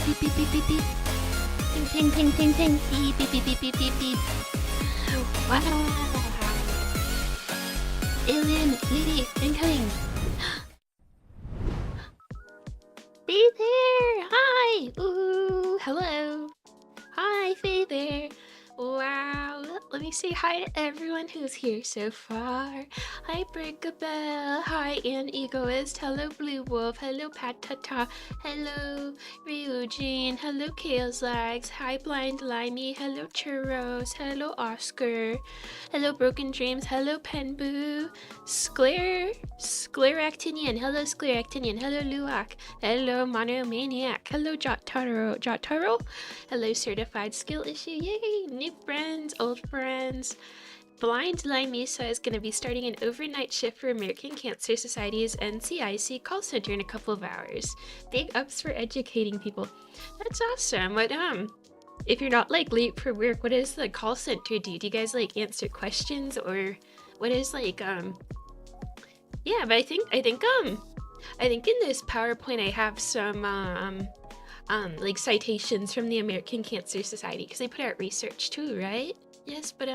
beep beep beep beep beep. Ting ting ting ting ting. Beep beep beep beep beep beep beep. Wow. Alien lady incoming. Be there. Hi. Ooh. Hello. Hi, Faye there. Wow. Let me say hi to everyone who's here so far. Hi, Brickabelle. Hi, Ann Egoist. Hello, Blue Wolf. Hello, Patata. Hello, Ryujin. Hello, Kale's Lags. Hi, Blind Limey. Hello, Churros. Hello, Oscar. Hello, Broken Dreams. Hello, Penboo. Scleractinian. Hello, Scleractinian. Hello, Luak. Hello, Monomaniac. Hello, Jotaro. Jotaro. Hello, Certified Skill Issue. Yay! New friends, old friends. Blind Limesa is going to be starting an overnight shift for American Cancer Society's NCIC call center in a couple of hours. Big ups for educating people. That's awesome. What if you're not like late for work, what does the call center do? Do you guys like answer questions, or what is like yeah, but I think in this PowerPoint I have some like citations from the American Cancer Society, because they put out research too, right? Yes, but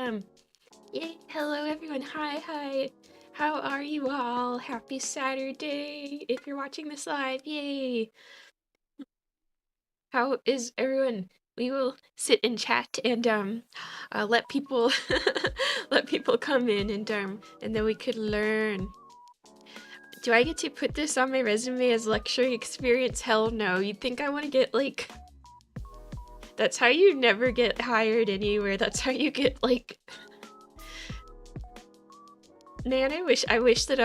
yay, hello everyone. Hi. How are you all? Happy Saturday if you're watching this live. Yay. How is everyone? We will sit and chat and let people let people come in, and then we could learn. Do I get to put this on my resume as lecturing experience? Hell no. You'd think I want to get like... That's how you never get hired anywhere. That's how you get like... Man, I wish that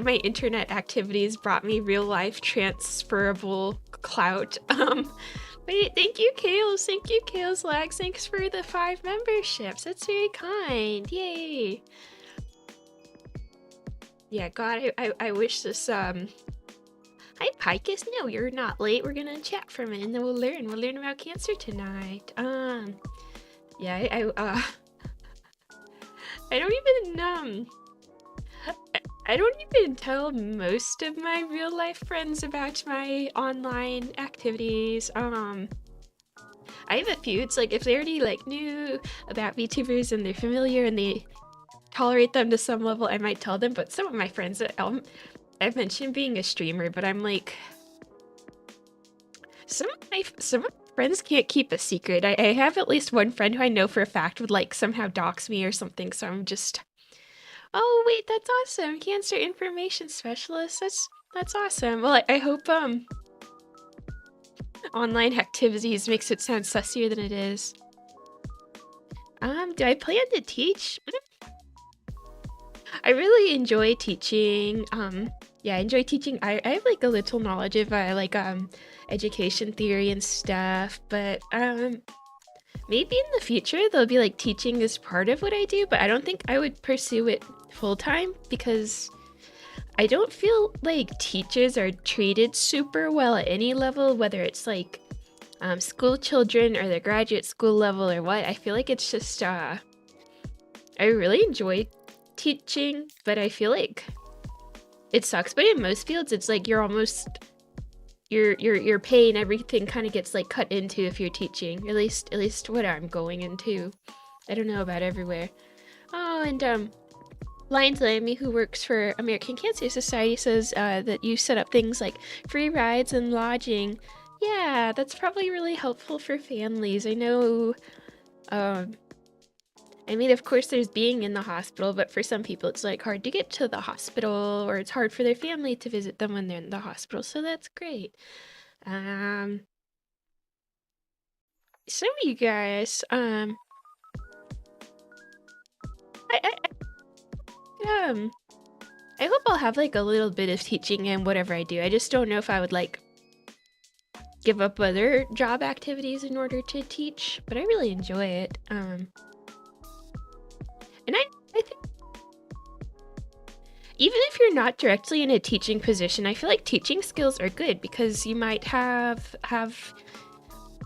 my internet activities brought me real life transferable clout. Wait, thank you, Kales. Thank you, Kales Lags. Thanks for the 5 memberships. That's very kind. Yay. Yeah, God, I wish this, Hi, Picus. No, you're not late. We're gonna chat for a minute, and then we'll learn about cancer tonight. Yeah, I don't even tell most of my real life friends about my online activities. I have a few. It's like if they already like knew about VTubers and they're familiar and they tolerate them to some level, I might tell them. But some of my friends, I've mentioned being a streamer, but I'm like, some of my friends can't keep a secret. I have at least one friend who I know for a fact would like somehow dox me or something, so I'm just... Oh wait, that's awesome. Cancer information specialist. That's awesome. Well, I hope online activities makes it sound sussier than it is. Do I plan to teach? I really enjoy teaching. Yeah, I enjoy teaching. I have like a little knowledge of like education theory and stuff, but maybe in the future there'll be like teaching as part of what I do, but I don't think I would pursue it full-time, because I don't feel like teachers are treated super well at any level, whether it's like school children or the graduate school level or what. I feel like it's just I really enjoy teaching, but I feel like it sucks. But in most fields, it's like you're almost your pay and everything kind of gets like cut into if you're teaching. At least what I'm going into. I don't know about everywhere. Oh, and Lions Lammy, who works for American Cancer Society, says that you set up things like free rides and lodging. Yeah, that's probably really helpful for families. I know, I mean, of course there's being in the hospital, but for some people it's like hard to get to the hospital, or it's hard for their family to visit them when they're in the hospital, so that's great. Some of you guys, I hope I'll have like a little bit of teaching in whatever I do. I just don't know if I would like give up other job activities in order to teach, but I really enjoy it. And I think even if you're not directly in a teaching position, I feel like teaching skills are good, because you might have I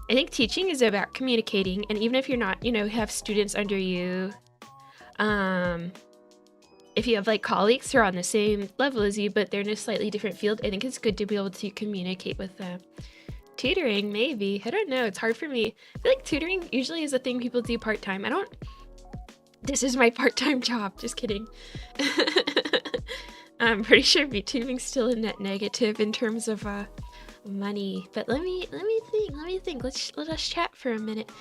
think teaching is about communicating, and even if you're not, have students under you, if you have like colleagues who are on the same level as you, but they're in a slightly different field, I think it's good to be able to communicate with them. Tutoring, maybe. I don't know. It's hard for me. I feel like tutoring usually is a thing people do part-time. This is my part-time job. Just kidding. I'm pretty sure VTubing's still a net negative in terms of money. But let me think. Let us chat for a minute.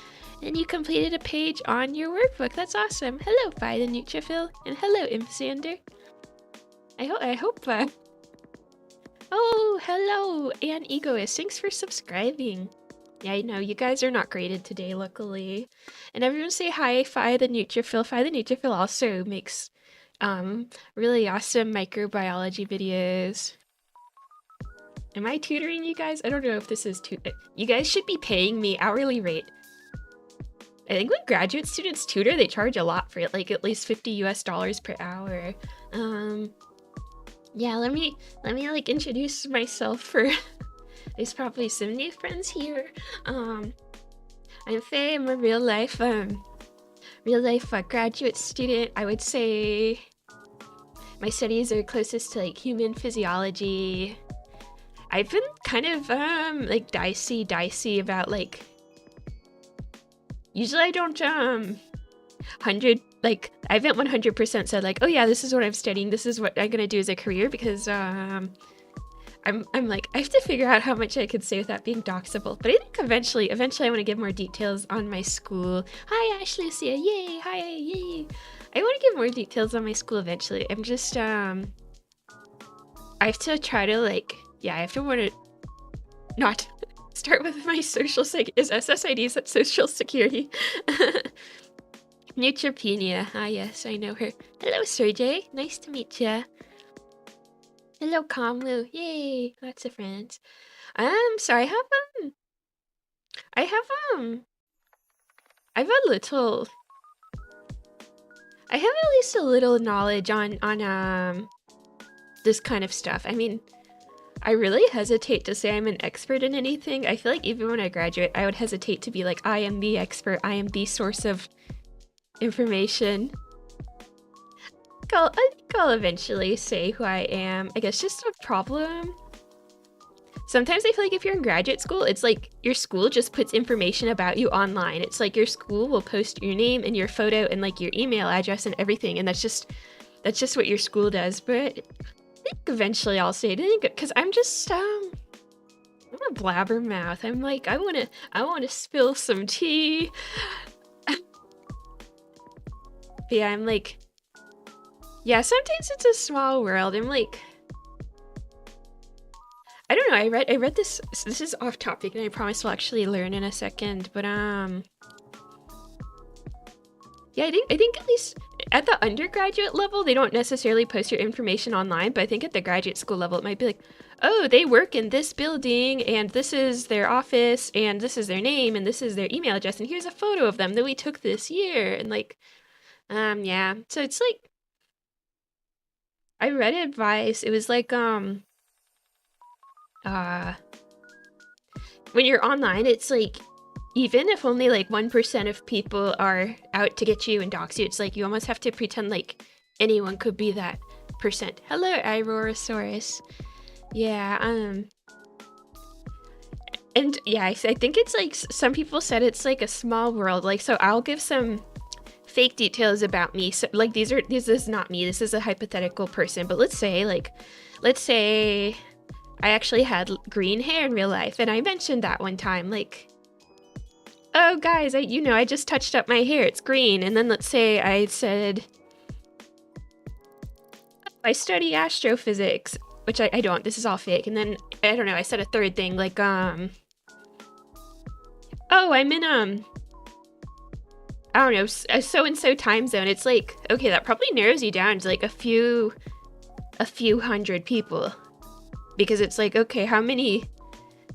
And you completed a page on your workbook. That's awesome. Hello, Phi the Neutrophil, and hello, Impsander. I hope. Oh, hello, An Egoist. Thanks for subscribing. Yeah, I know you guys are not graded today, luckily. And everyone say hi, Phi the Neutrophil. Phi the Neutrophil also makes really awesome microbiology videos. Am I tutoring you guys? I don't know if this is you guys should be paying me hourly rate. I think when graduate students tutor, they charge a lot for it, like at least $50 US per hour. Yeah, let me like introduce myself for there's probably some new friends here. I'm Faye. I'm a real life graduate student. I would say my studies are closest to like human physiology. I've been kind of like dicey about like, usually I don't I haven't 100% said like, oh yeah, this is what I'm studying, this is what I'm gonna do as a career, because I'm like, I have to figure out how much I could say without being doxable. But I think eventually I want to give more details on my school. Hi, Ash Lucia, yay! Hi, yay! I want to give more details on my school eventually. I'm just I have to try to like, yeah, I have to want to not start with my social is SSIDs at Social Security. Neutropenia. Ah, yes, I know her. Hello, Sergey. Nice to meet ya. Hello, Kamlu. Yay, lots of friends. So I have at least a little knowledge on this kind of stuff. I mean, I really hesitate to say I'm an expert in anything. I feel like even when I graduate, I would hesitate to be like, I am the expert, I am the source of information. I think I'll eventually say who I am. I guess just a problem. Sometimes I feel like if you're in graduate school, it's like your school just puts information about you online. It's like your school will post your name and your photo and like your email address and everything, and that's just what your school does. But I think eventually I'll say it, because I'm just I'm a blabbermouth. I'm like, I wanna spill some tea. But yeah, I'm like, yeah, sometimes it's a small world. I'm like, I don't know, I read this is off topic and I promise we'll actually learn in a second, but yeah, I think at least at the undergraduate level, they don't necessarily post your information online, but I think at the graduate school level, it might be like, oh, they work in this building, and this is their office, and this is their name, and this is their email address, and here's a photo of them that we took this year, and like, yeah. So it's like, I read advice. It was like, when you're online, it's like, even if only like 1% of people are out to get you and dox you, it's like you almost have to pretend like anyone could be that percent. Hello, Irorosaurus. Yeah, and yeah, I think it's like, some people said it's like a small world. Like, so I'll give some fake details about me. So like, this is not me, this is a hypothetical person, but let's say I actually had green hair in real life, and I mentioned that one time, like, oh guys, I just touched up my hair, it's green. And then let's say I said, I study astrophysics, which I don't, this is all fake. And then, I don't know, I said a third thing, like, oh, I'm in, I don't know, a so-and-so time zone. It's like, okay, that probably narrows you down to like a few hundred people. Because it's like, okay, how many,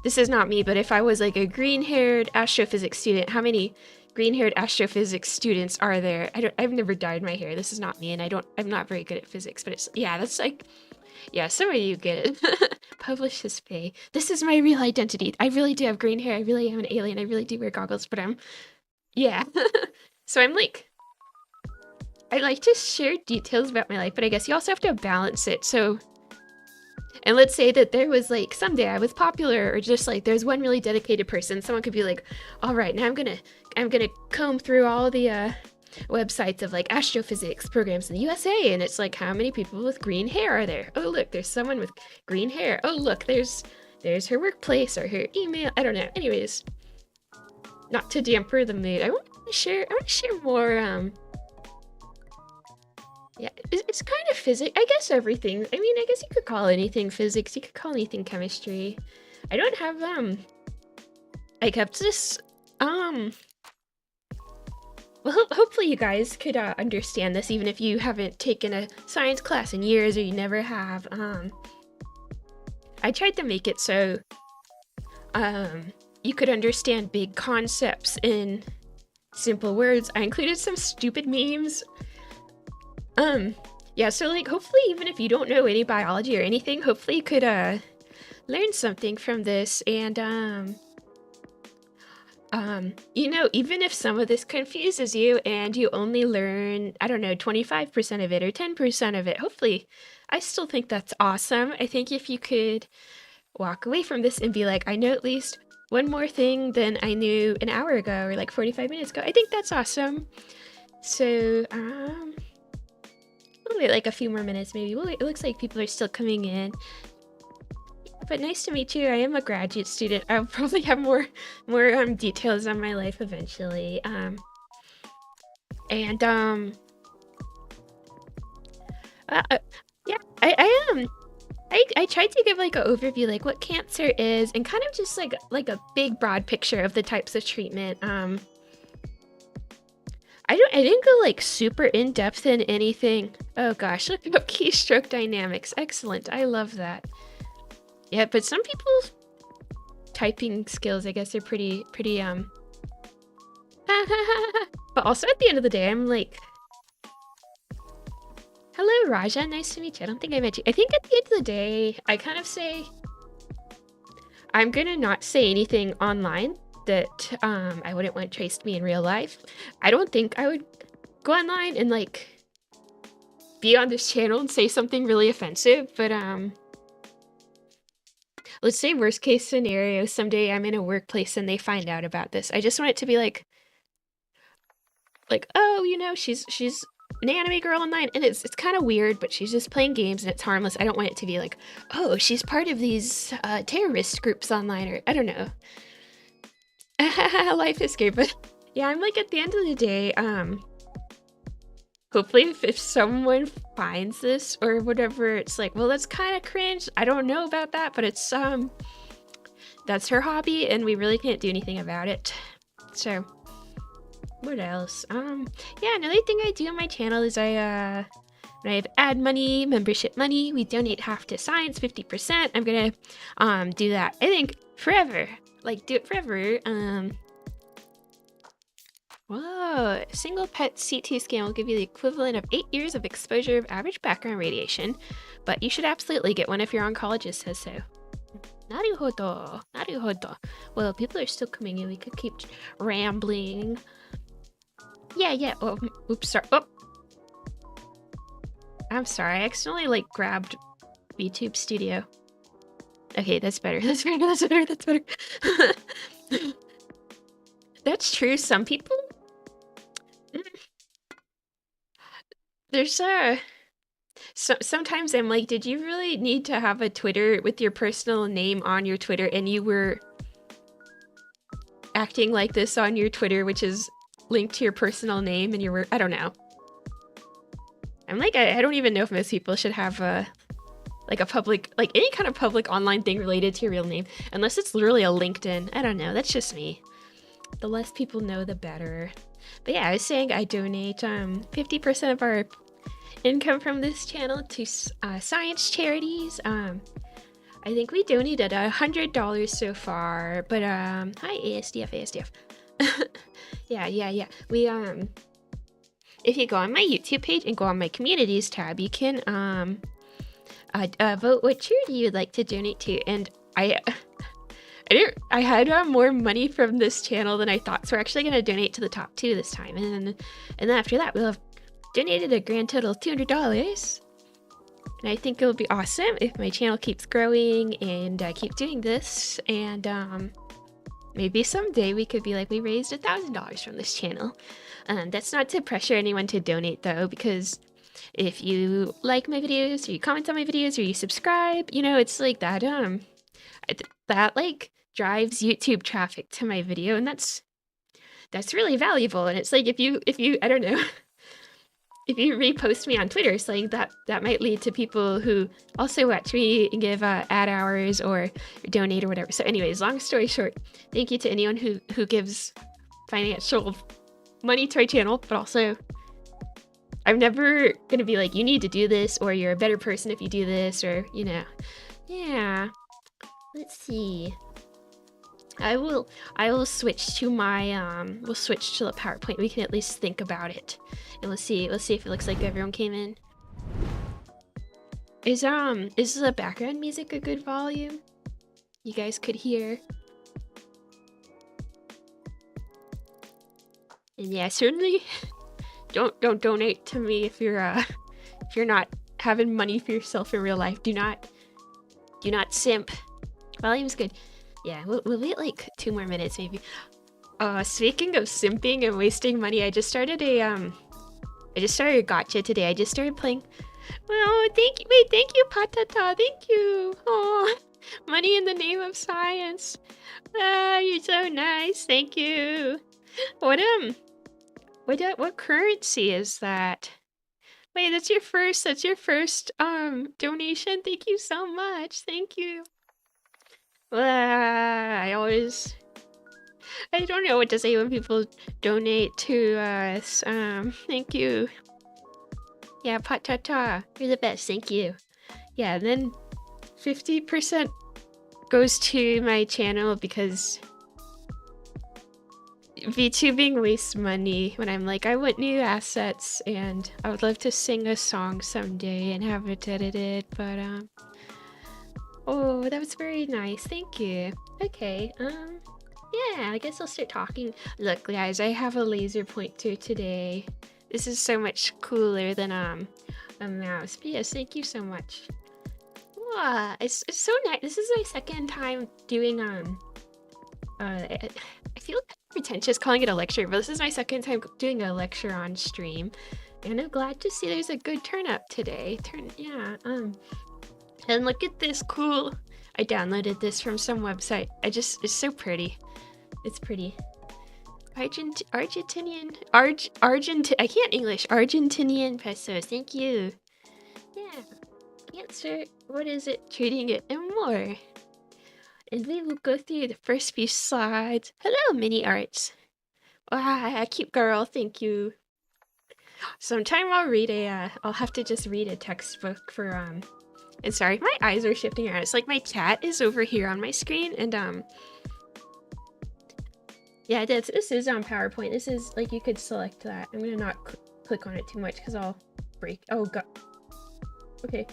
this is not me, but if I was like a green-haired astrophysics student, how many green-haired astrophysics students are there? I've never dyed my hair. This is not me, and I'm not very good at physics, but it's, yeah, that's like, yeah, some of you get it. Publish this Faye. This is my real identity. I really do have green hair. I really am an alien. I really do wear goggles, but yeah. So I'm like, I like to share details about my life, but I guess you also have to balance it. So, and let's say that there was like someday I was popular, or just like there's one really dedicated person. Someone could be like, all right, now I'm gonna comb through all the websites of like astrophysics programs in the USA, and it's like, how many people with green hair are there? Oh look, there's someone with green hair. Oh look, there's her workplace or her email. I don't know. Anyways, not to damper the mood, I want to share more. Yeah, it's kind of physics. I guess everything. I mean, I guess you could call anything physics. You could call anything chemistry. I don't have I kept this well, hopefully you guys could understand this, even if you haven't taken a science class in years or you never have. I tried to make it so you could understand big concepts in simple words. I included some stupid memes. Yeah, so like hopefully even if you don't know any biology or anything, hopefully you could learn something from this. And you know, even if some of this confuses you and you only learn, I don't know, 25% of it or 10% of it, hopefully I still think that's awesome. I think if you could walk away from this and be like, I know at least one more thing than I knew an hour ago or like 45 minutes ago, I think that's awesome. So we'll wait like a few more minutes maybe. It looks like people are still coming in. But nice to meet you. I am a graduate student. I'll probably have more details on my life eventually. Yeah, I tried to give like an overview, like what cancer is, and kind of just like a big broad picture of the types of treatment. I didn't go like super in depth in anything. Oh gosh, look up keystroke dynamics. Excellent. I love that. Yeah, but some people's typing skills, I guess, are pretty but also at the end of the day, I'm like, hello Raja, nice to meet you. I don't think I met you. I think at the end of the day, I kind of say I'm gonna not say anything online that I wouldn't want traced me in real life. I don't think I would go online and like be on this channel and say something really offensive, but let's say worst case scenario, someday I'm in a workplace and they find out about this. I just want it to be like, oh, you know, she's an anime girl online, and it's kind of weird, but she's just playing games and it's harmless. I don't want it to be like, oh, she's part of these terrorist groups online, or I don't know. Life is great, but yeah, I'm like at the end of the day, hopefully if someone finds this or whatever, it's like, well, that's kind of cringe. I don't know about that, but it's that's her hobby and we really can't do anything about it. So what else? Yeah, another thing I do on my channel is when I have ad money, membership money, we donate half to science, 50%. I'm gonna do that, I think, forever. Like, do it forever. Whoa, a single PET CT scan will give you the equivalent of 8 years of exposure of average background radiation, but you should absolutely get one if your oncologist says so. Naruhodo, naruhodo. Well, people are still coming in. We could keep rambling. Yeah. Oh, oops, sorry. Oh. I'm sorry. I accidentally, like, grabbed VTube Studio. Okay, that's better. That's better. That's true. Some people... There's sometimes I'm like, did you really need to have a Twitter with your personal name on your Twitter and you were acting like this on your Twitter, which is linked to your personal name and your I don't know. I'm like, I don't even know if most people should have like a public, like any kind of public online thing related to your real name, unless it's literally a LinkedIn. I don't know. That's just me. The less people know, the better. But yeah, I was saying I donate 50% of our income from this channel to science charities. I think we donated $100 so far. But hi ASDF. Yeah. We if you go on my YouTube page and go on my communities tab, you can vote what charity you'd like to donate to, and I had more money from this channel than I thought, so we're actually going to donate to the top 2 this time, and then after that we'll have donated a grand total of $200. And I think it'll be awesome if my channel keeps growing and I keep doing this. And maybe someday we could be like, we raised $1,000 from this channel. That's not to pressure anyone to donate though, because if you like my videos or you comment on my videos or you subscribe, you know, it's like that, that like drives YouTube traffic to my video, and that's really valuable. And it's like, if you, I don't know, if you repost me on Twitter, it's like that might lead to people who also watch me and give ad hours or donate or whatever. So anyways, long story short, thank you to anyone who gives financial money to my channel, but also I'm never gonna be like, you need to do this, or you're a better person if you do this, or, you know. Yeah. Let's see. I will switch to my we'll switch to the PowerPoint. We can at least think about it. And let's see if it looks like everyone came in. Is the background music a good volume? You guys could hear. And yeah, certainly don't donate to me if you're not having money for yourself in real life. Do not simp. Volume's good. Yeah, we'll wait like 2 more minutes maybe. Speaking of simping and wasting money, I just started a gotcha today. I just started playing. Oh, thank you. Wait, thank you, Patata. Thank you. Oh, money in the name of science. You're so nice. Thank you. What currency is that? Wait, that's your first donation. Thank you so much. Thank you. I don't know what to say when people donate to us. Thank you. Yeah, Patata, you're the best. Thank you. Yeah, and then 50% goes to my channel because VTubing wastes money when I'm like, I want new assets and I would love to sing a song someday and have it edited, but oh, that was very nice. Thank you. Okay, yeah, I guess I'll start talking. Look, guys, I have a laser pointer today. This is so much cooler than a mouse. But yes, thank you so much. Wow, it's so nice. This is my second time doing I feel pretentious calling it a lecture, but this is my second time doing a lecture on stream, and I'm glad to see there's a good turn up today. And look at this cool. I downloaded this from some website. It's so pretty. It's pretty. I can't English. Argentinian pesos. Thank you. Yeah. Cancer. What is it? Treating it and more. And we will go through the first few slides. Hello, mini arts. Ah, cute girl. Thank you. Sometime I'll have to just read a textbook for and sorry, my eyes are shifting around. It's like my chat is over here on my screen, and yeah, this is on PowerPoint. This is like, you could select that. I'm gonna not click on it too much because I'll break. Oh god. Okay.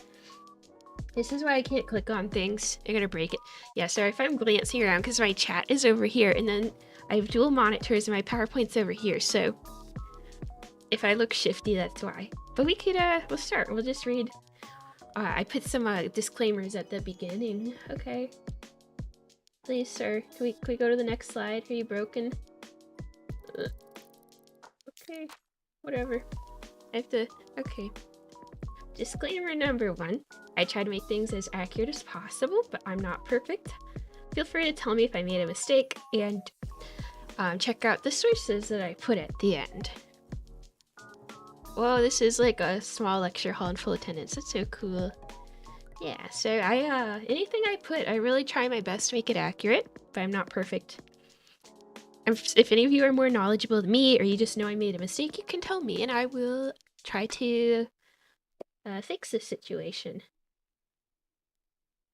This is why I can't click on things. I'm gonna break it. Yeah, sorry if I'm glancing around because my chat is over here, and then I have dual monitors and my PowerPoint's over here. So if I look shifty, that's why. But we could we'll start. We'll just read. I put some disclaimers at the beginning. Okay. Please, sir. Can we go to the next slide? Are you broken? Okay. Whatever. I have to... Okay. Disclaimer number 1. I try to make things as accurate as possible, but I'm not perfect. Feel free to tell me if I made a mistake, and check out the sources that I put at the end. Whoa, this is like a small lecture hall in full attendance. That's so cool. Yeah, so anything I put, I really try my best to make it accurate, but I'm not perfect. If any of you are more knowledgeable than me, or you just know I made a mistake, you can tell me, and I will try to fix this situation.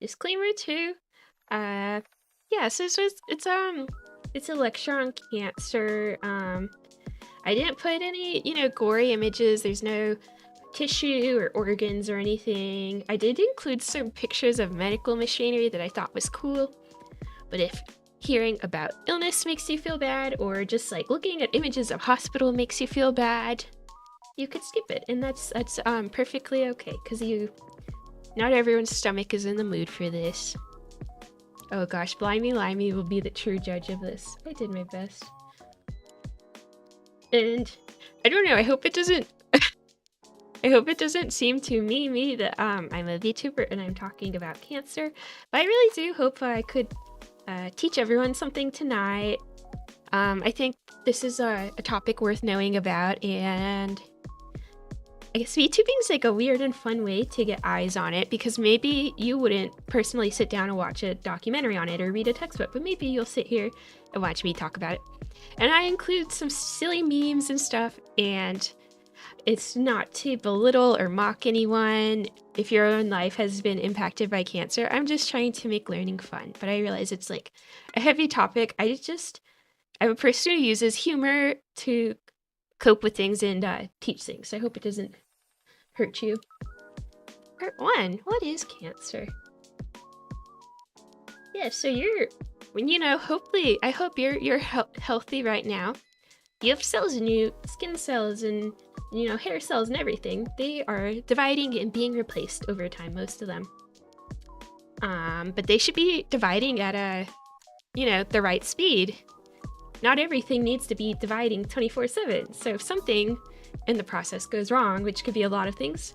Disclaimer 2. Yeah, so it's a lecture on cancer. I didn't put any, gory images. There's no tissue or organs or anything. I did include some pictures of medical machinery that I thought was cool. But if hearing about illness makes you feel bad, or just like looking at images of hospital makes you feel bad, you could skip it, and that's perfectly okay, because not everyone's stomach is in the mood for this. Oh gosh, Blimey Limey will be the true judge of this. I did my best. And I don't know, I hope it doesn't seem to me that I'm a VTuber and I'm talking about cancer, but I really do hope I could teach everyone something tonight. I think this is a topic worth knowing about, and I guess VTubing is like a weird and fun way to get eyes on it, because maybe you wouldn't personally sit down and watch a documentary on it or read a textbook, but maybe you'll sit here and watch me talk about it. And I include some silly memes and stuff, and it's not to belittle or mock anyone if your own life has been impacted by cancer. I'm just trying to make learning fun, but I realize it's like a heavy topic. I'm a person who uses humor to cope with things and teach things. So I hope it doesn't hurt you. Part 1, what is cancer? Yeah, so hopefully, I hope you're healthy right now. You have cells in you, skin cells and, hair cells and everything. They are dividing and being replaced over time, most of them. But they should be dividing at the right speed. Not everything needs to be dividing 24/7. So if something in the process goes wrong, which could be a lot of things,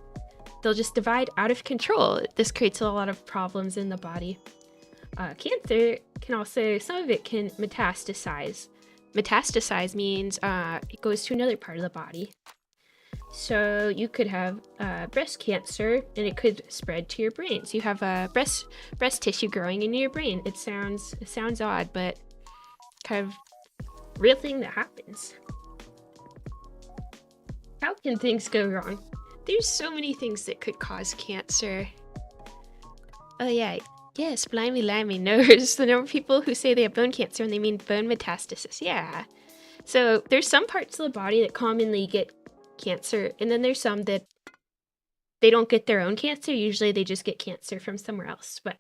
they'll just divide out of control. This creates a lot of problems in the body. Cancer can also, some of it can metastasize. Metastasize means it goes to another part of the body. So you could have breast cancer, and it could spread to your brain. So you have breast tissue growing in your brain. It sounds odd, but kind of real thing that happens. How can things go wrong? There's so many things that could cause cancer. Oh yeah, yes, Blimey Limey knows the number of people who say they have bone cancer and they mean bone metastasis. Yeah. So there's some parts of the body that commonly get cancer, and then there's some that they don't get their own cancer. Usually they just get cancer from somewhere else. But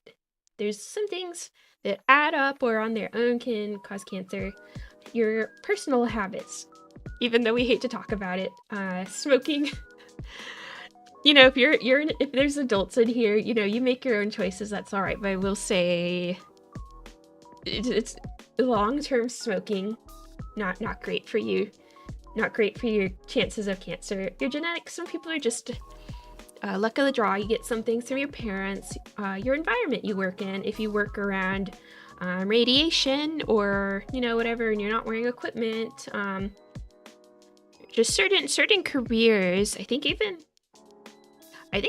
there's some things that add up or on their own can cause cancer. Your personal habits, even though we hate to talk about it, smoking. If there's adults in here, you make your own choices. That's all right. But I will say, it's long-term smoking, not great for you. Not great for your chances of cancer. Your genetics. Some people are just luck of the draw. You get some things from your parents, your environment you work in. If you work around radiation or whatever, and you're not wearing equipment, just certain careers. I think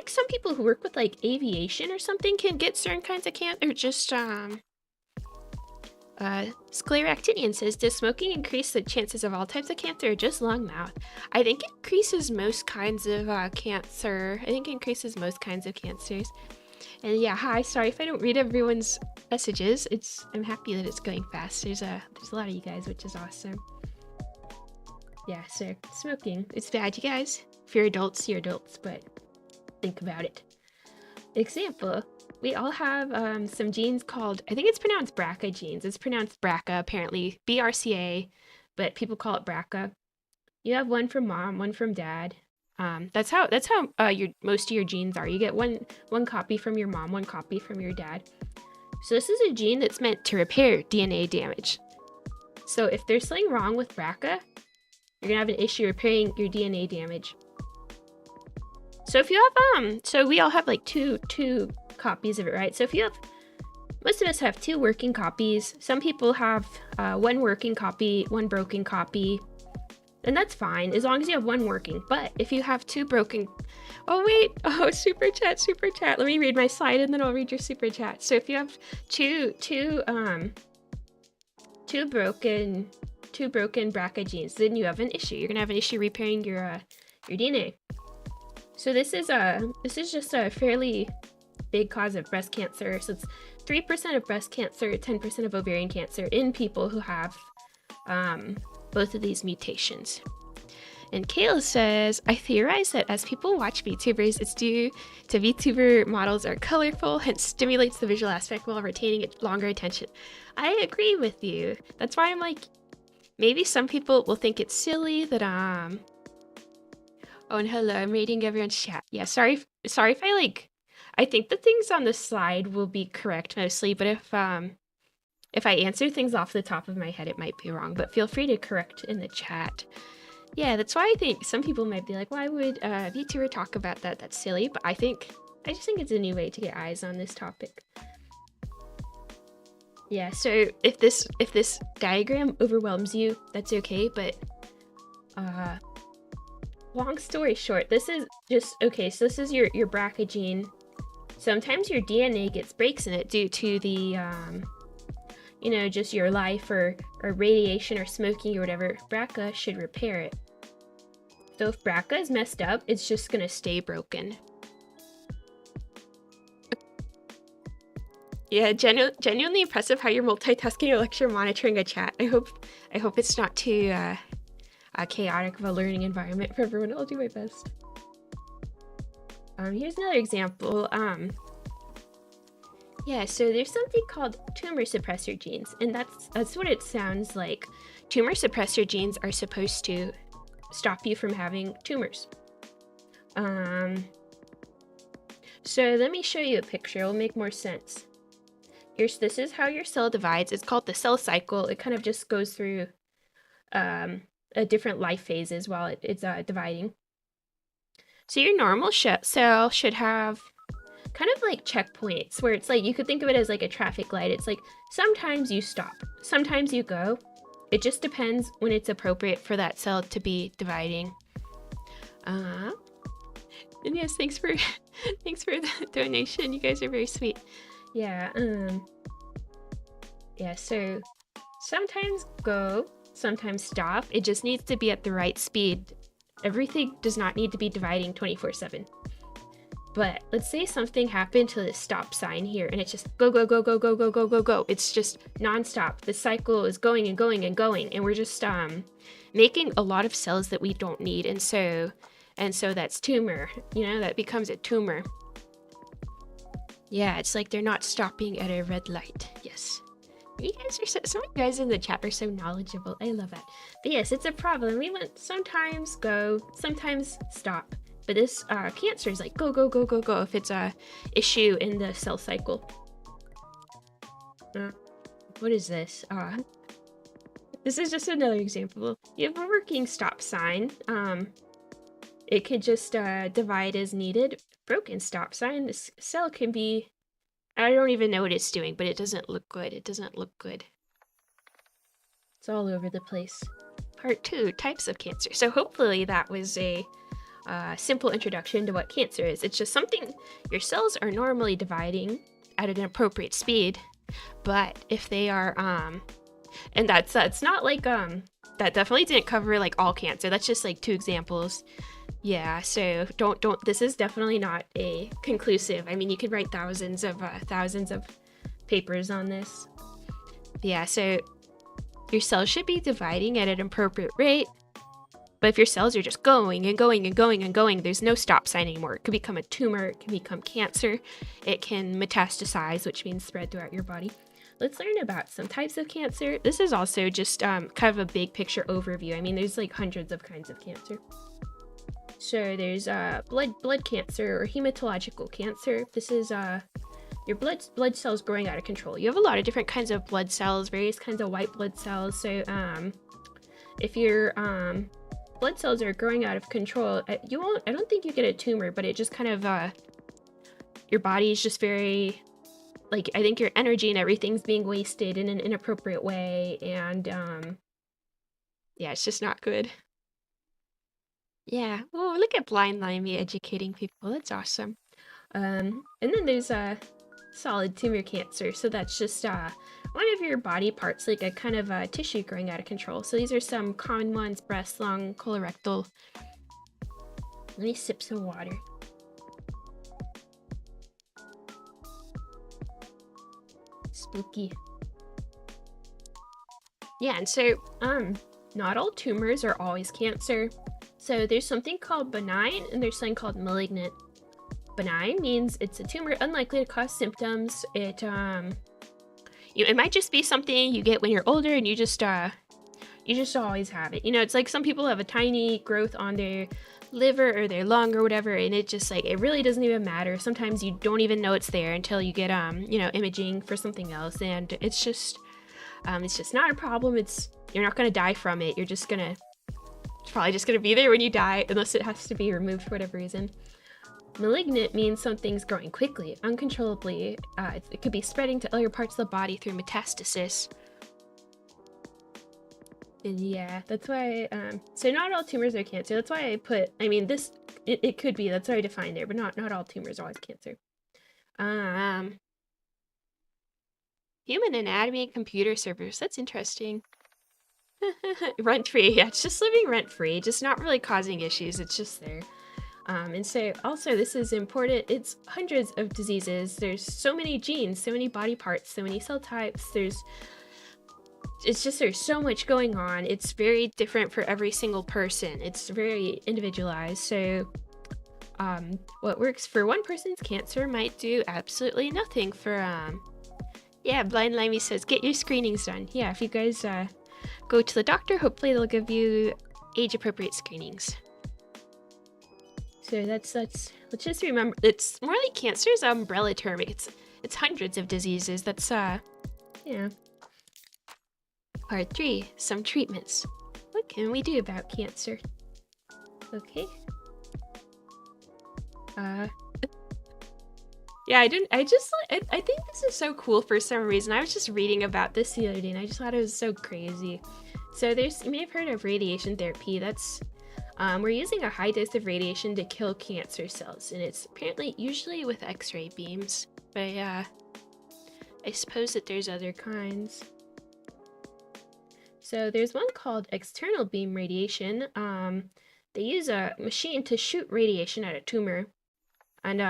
some people who work with like aviation or something can get certain kinds of cancer. Or just Scleractinian says, does smoking increase the chances of all types of cancer or just lung mouth? I think it increases most kinds of cancer. I think it increases most kinds of cancers. And yeah, hi, sorry if I don't read everyone's messages. I'm happy that it's going fast. There's a lot of you guys, which is awesome. Yeah, so smoking, it's bad, you guys. If you're adults, but think about it. Example, we all have some genes called, I think it's pronounced BRCA genes. It's pronounced BRCA, apparently, BRCA, but people call it BRCA. You have one from mom, one from dad. That's how most of your genes are. You get one copy from your mom, one copy from your dad. So this is a gene that's meant to repair DNA damage. So if there's something wrong with BRCA, you're gonna have an issue repairing your DNA damage. So if you have so we all have like two copies of it, right? So if you have, most of us have 2 working copies. Some people have 1 working copy, 1 broken copy, and that's fine as long as you have 1 working. But if you have 2 broken, super chat. Let me read my slide and then I'll read your super chat. So if you have two broken BRCA genes, then you have an issue. You're gonna have an issue repairing your DNA. So this is just a fairly big cause of breast cancer. So it's 3% of breast cancer, 10% of ovarian cancer in people who have both of these mutations. And Kayla says, I theorize that as people watch VTubers, it's due to VTuber models are colorful, hence stimulates the visual aspect while retaining longer attention. I agree with you. That's why I'm like, maybe some people will think it's silly that Oh, and hello, I'm reading everyone's chat. Yeah, sorry if I think the things on the slide will be correct mostly, but if I answer things off the top of my head, it might be wrong, but feel free to correct in the chat. Yeah, that's why I think some people might be like, why would VTuber talk about that? That's silly, but I just think it's a new way to get eyes on this topic. Yeah, so if this diagram overwhelms you, that's okay, but long story short, this is just okay, so this is your BRCA gene. Sometimes your DNA gets breaks in it due to the you know, just your life or radiation or smoking or whatever. BRCA should repair it. So if BRCA is messed up, it's just gonna stay broken. Yeah, genuinely impressive how you're multitasking your lecture, monitoring a chat. I hope it's not too chaotic of a learning environment for everyone. I'll do my best. Here's another example. Yeah, so there's something called tumor suppressor genes, and that's what it sounds like. Tumor suppressor genes are supposed to stop you from having tumors. So let me show you a picture. It'll make more sense. This is how your cell divides. It's called the cell cycle. It kind of just goes through different life phases while it's dividing. So your normal cell should have kind of like checkpoints where it's like, you could think of it as like a traffic light. It's like sometimes you stop, sometimes you go. It just depends when it's appropriate for that cell to be dividing. And yes, thanks for the donation. You guys are very sweet. Yeah, yeah, so sometimes go, sometimes stop. It just needs to be at the right speed. Everything does not need to be dividing 24/7. But let's say something happened to this stop sign here, and it's just go, go, go, go, go, go, go, go, go. It's just nonstop. The cycle is going and going and going, and we're just making a lot of cells that we don't need, and so that's tumor. You know, that becomes a tumor. Yeah, it's like they're not stopping at a red light. Yes. You guys are some of you guys in the chat are so knowledgeable. I love that. But yes, it's a problem. We want sometimes go, sometimes stop. But this cancer is like go, go, go, go, go if it's a issue in the cell cycle. What is this? This is just another example. You have a working stop sign. It could just divide as needed. Broken stop sign. This cell can be, I don't even know what it's doing, but it doesn't look good. It doesn't look good. It's all over the place. Part 2, types of cancer. So hopefully that was a simple introduction to what cancer is. It's just something your cells are normally dividing at an appropriate speed, but if they are and that's not like that definitely didn't cover like all cancer. That's just like 2 examples. Yeah, so don't this is definitely not a conclusive. I mean, you could write thousands of papers on this. Yeah, so your cells should be dividing at an appropriate rate. But if your cells are just going and going and going and going, there's no stop sign anymore. It could become a tumor, it can become cancer, it can metastasize, which means spread throughout your body. Let's learn about some types of cancer. This is also just kind of a big picture overview. I mean, there's like hundreds of kinds of cancer. So there's blood cancer or hematological cancer. This is your blood cells growing out of control. You have a lot of different kinds of blood cells, various kinds of white blood cells. So if your blood cells are growing out of control, I don't think you get a tumor, but it just kind of your body is just very, like, I think your energy and everything's being wasted in an inappropriate way, and yeah, it's just not good. Yeah. Oh, look at Blind Limey educating people. That's awesome. And then there's solid tumor cancer. So that's just one of your body parts, like a kind of tissue growing out of control. So these are some common ones: breast, lung, colorectal. Let me sip some water. Spooky. Yeah, and so not all tumors are always cancer. So there's something called benign and there's something called malignant. Benign means it's a tumor unlikely to cause symptoms. It it might just be something you get when you're older and you just always have it. You know, it's like some people have a tiny growth on their liver or their lung or whatever, and it just like it really doesn't even matter. Sometimes you don't even know it's there until you get imaging for something else, and it's just not a problem. You're not gonna die from it. It's probably just gonna be there when you die, unless it has to be removed for whatever reason. Malignant means something's growing quickly, uncontrollably. It could be spreading to other parts of the body through metastasis. And yeah, that's why, so not all tumors are cancer. That's why I put, it could be, that's why I defined there, but not all tumors are always cancer. Human anatomy and computer servers, that's interesting. Rent-free, yeah, it's just living rent-free, just not really causing issues, it's just there. And so also this is important, it's hundreds of diseases, there's so many genes, so many body parts, so many cell types, there's so much going on. It's very different for every single person. It's very individualized. So what works for one person's cancer might do absolutely nothing for yeah, Blind Limey says get your screenings done. Yeah, if you guys go to the doctor, hopefully they'll give you age appropriate screenings. So let's just remember, it's more like cancer's umbrella term. It's hundreds of diseases. That's yeah. Part 3, some treatments. What can we do about cancer? Okay. Yeah, I think this is so cool for some reason. I was just reading about this the other day and I just thought it was so crazy. So you may have heard of radiation therapy. That's, we're using a high dose of radiation to kill cancer cells, and it's apparently usually with X-ray beams. But yeah, I suppose that there's other kinds. So there's one called external beam radiation. They use a machine to shoot radiation at a tumor, and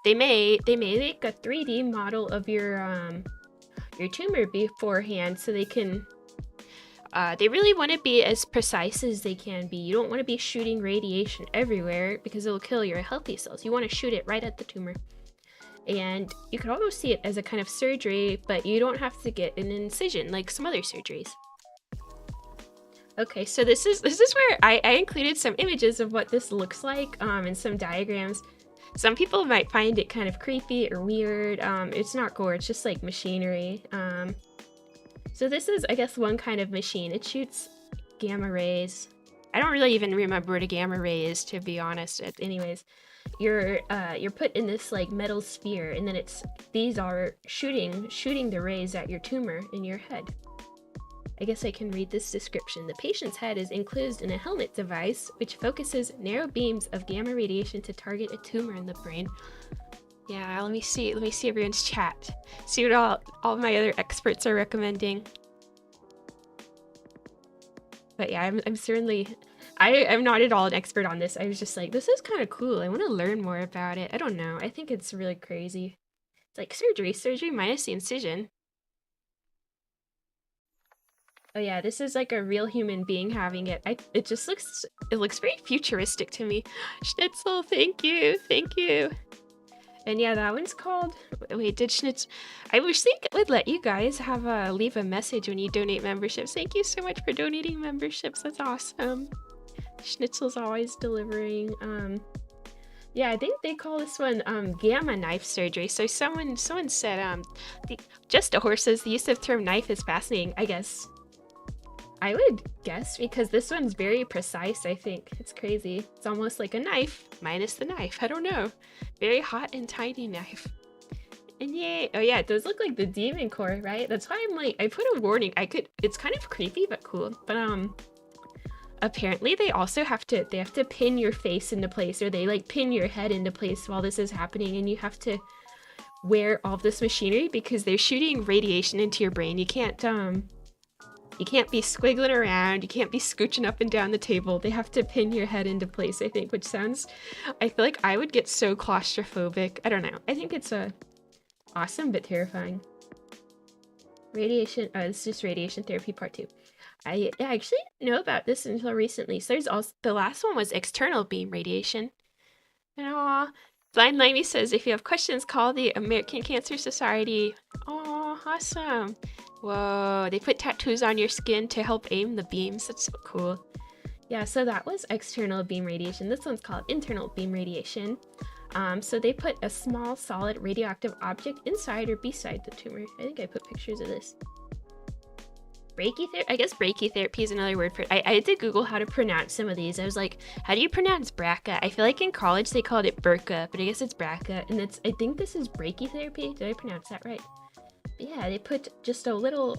they may make a 3D model of your tumor beforehand, so they can. They really want to be as precise as they can be. You don't want to be shooting radiation everywhere because it'll kill your healthy cells. You want to shoot it right at the tumor. And you can almost see it as a kind of surgery, but you don't have to get an incision like some other surgeries. Okay, so this is where I included some images of what this looks like, and some diagrams. Some people might find it kind of creepy or weird. It's not gore, it's just like machinery. So this is, I guess, one kind of machine. It shoots gamma rays. I don't really even remember what a gamma ray is, to be honest. Anyways. You're put in this like metal sphere, and then these are shooting the rays at your tumor in your head. I guess I can read this description. The patient's head is enclosed in a helmet device which focuses narrow beams of gamma radiation to target a tumor in the brain. Yeah, let me see everyone's chat. See what all my other experts are recommending. But yeah, I'm certainly. I'm not at all an expert on this. I was just like, this is kind of cool. I want to learn more about it. I don't know. I think it's really crazy. It's like surgery minus the incision. Oh yeah, this is like a real human being having it. It looks very futuristic to me. Schnitzel, thank you. And yeah, that one's called, wait, did Schnitzel, I wish they would let you guys leave a message when you donate memberships. Thank you so much for donating memberships. That's awesome. Schnitzel's always delivering. Yeah, I think they call this one gamma knife surgery. So someone said just a horse says the use of the term knife is fascinating. I guess I would guess, because this one's very precise. I think it's crazy. It's almost like a knife minus the knife. I don't know. Very hot and tiny knife. And yay! Oh yeah, it does look like the demon core, right? That's why I'm like, I put a warning. It's kind of creepy but cool. But apparently they also have to pin your face into place, or they like pin your head into place while this is happening, and you have to wear all this machinery because they're shooting radiation into your brain. You can't be squiggling around, you can't be scooching up and down the table. They have to pin your head into place, I think, which I feel like I would get so claustrophobic. I don't know. I think it's awesome but terrifying. Radiation, it's just radiation therapy part 2. I actually didn't know about this until recently. So there's also, the last one was external beam radiation. And Blind Limey says, if you have questions, call the American Cancer Society. Oh, awesome. Whoa, they put tattoos on your skin to help aim the beams. That's so cool. Yeah, so that was external beam radiation. This one's called internal beam radiation. So they put a small solid radioactive object inside or beside the tumor. I think I put pictures of this. Brachytherapy? I guess brachytherapy is another word for it. I had to Google how to pronounce some of these. I was like, how do you pronounce BRCA? I feel like in college they called it BRCA, but I guess it's BRCA. And I think this is brachytherapy. Did I pronounce that right? But yeah, they put just a little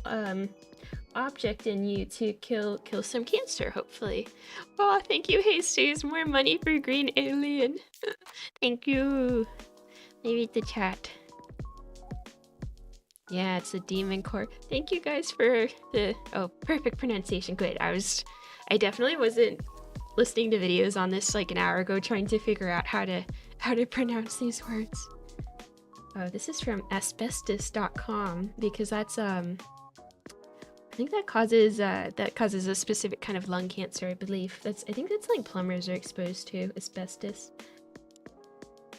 object in you to kill some cancer, hopefully. Oh, thank you, Jesus. More money for Green Alien. Thank you. Let me read the chat. Yeah, it's a demon core. Thank you guys for the perfect pronunciation. Good. I definitely wasn't listening to videos on this like an hour ago trying to figure out how to pronounce these words. Oh, this is from asbestos.com because that's I think that causes a specific kind of lung cancer, I believe. I think that's like plumbers are exposed to asbestos.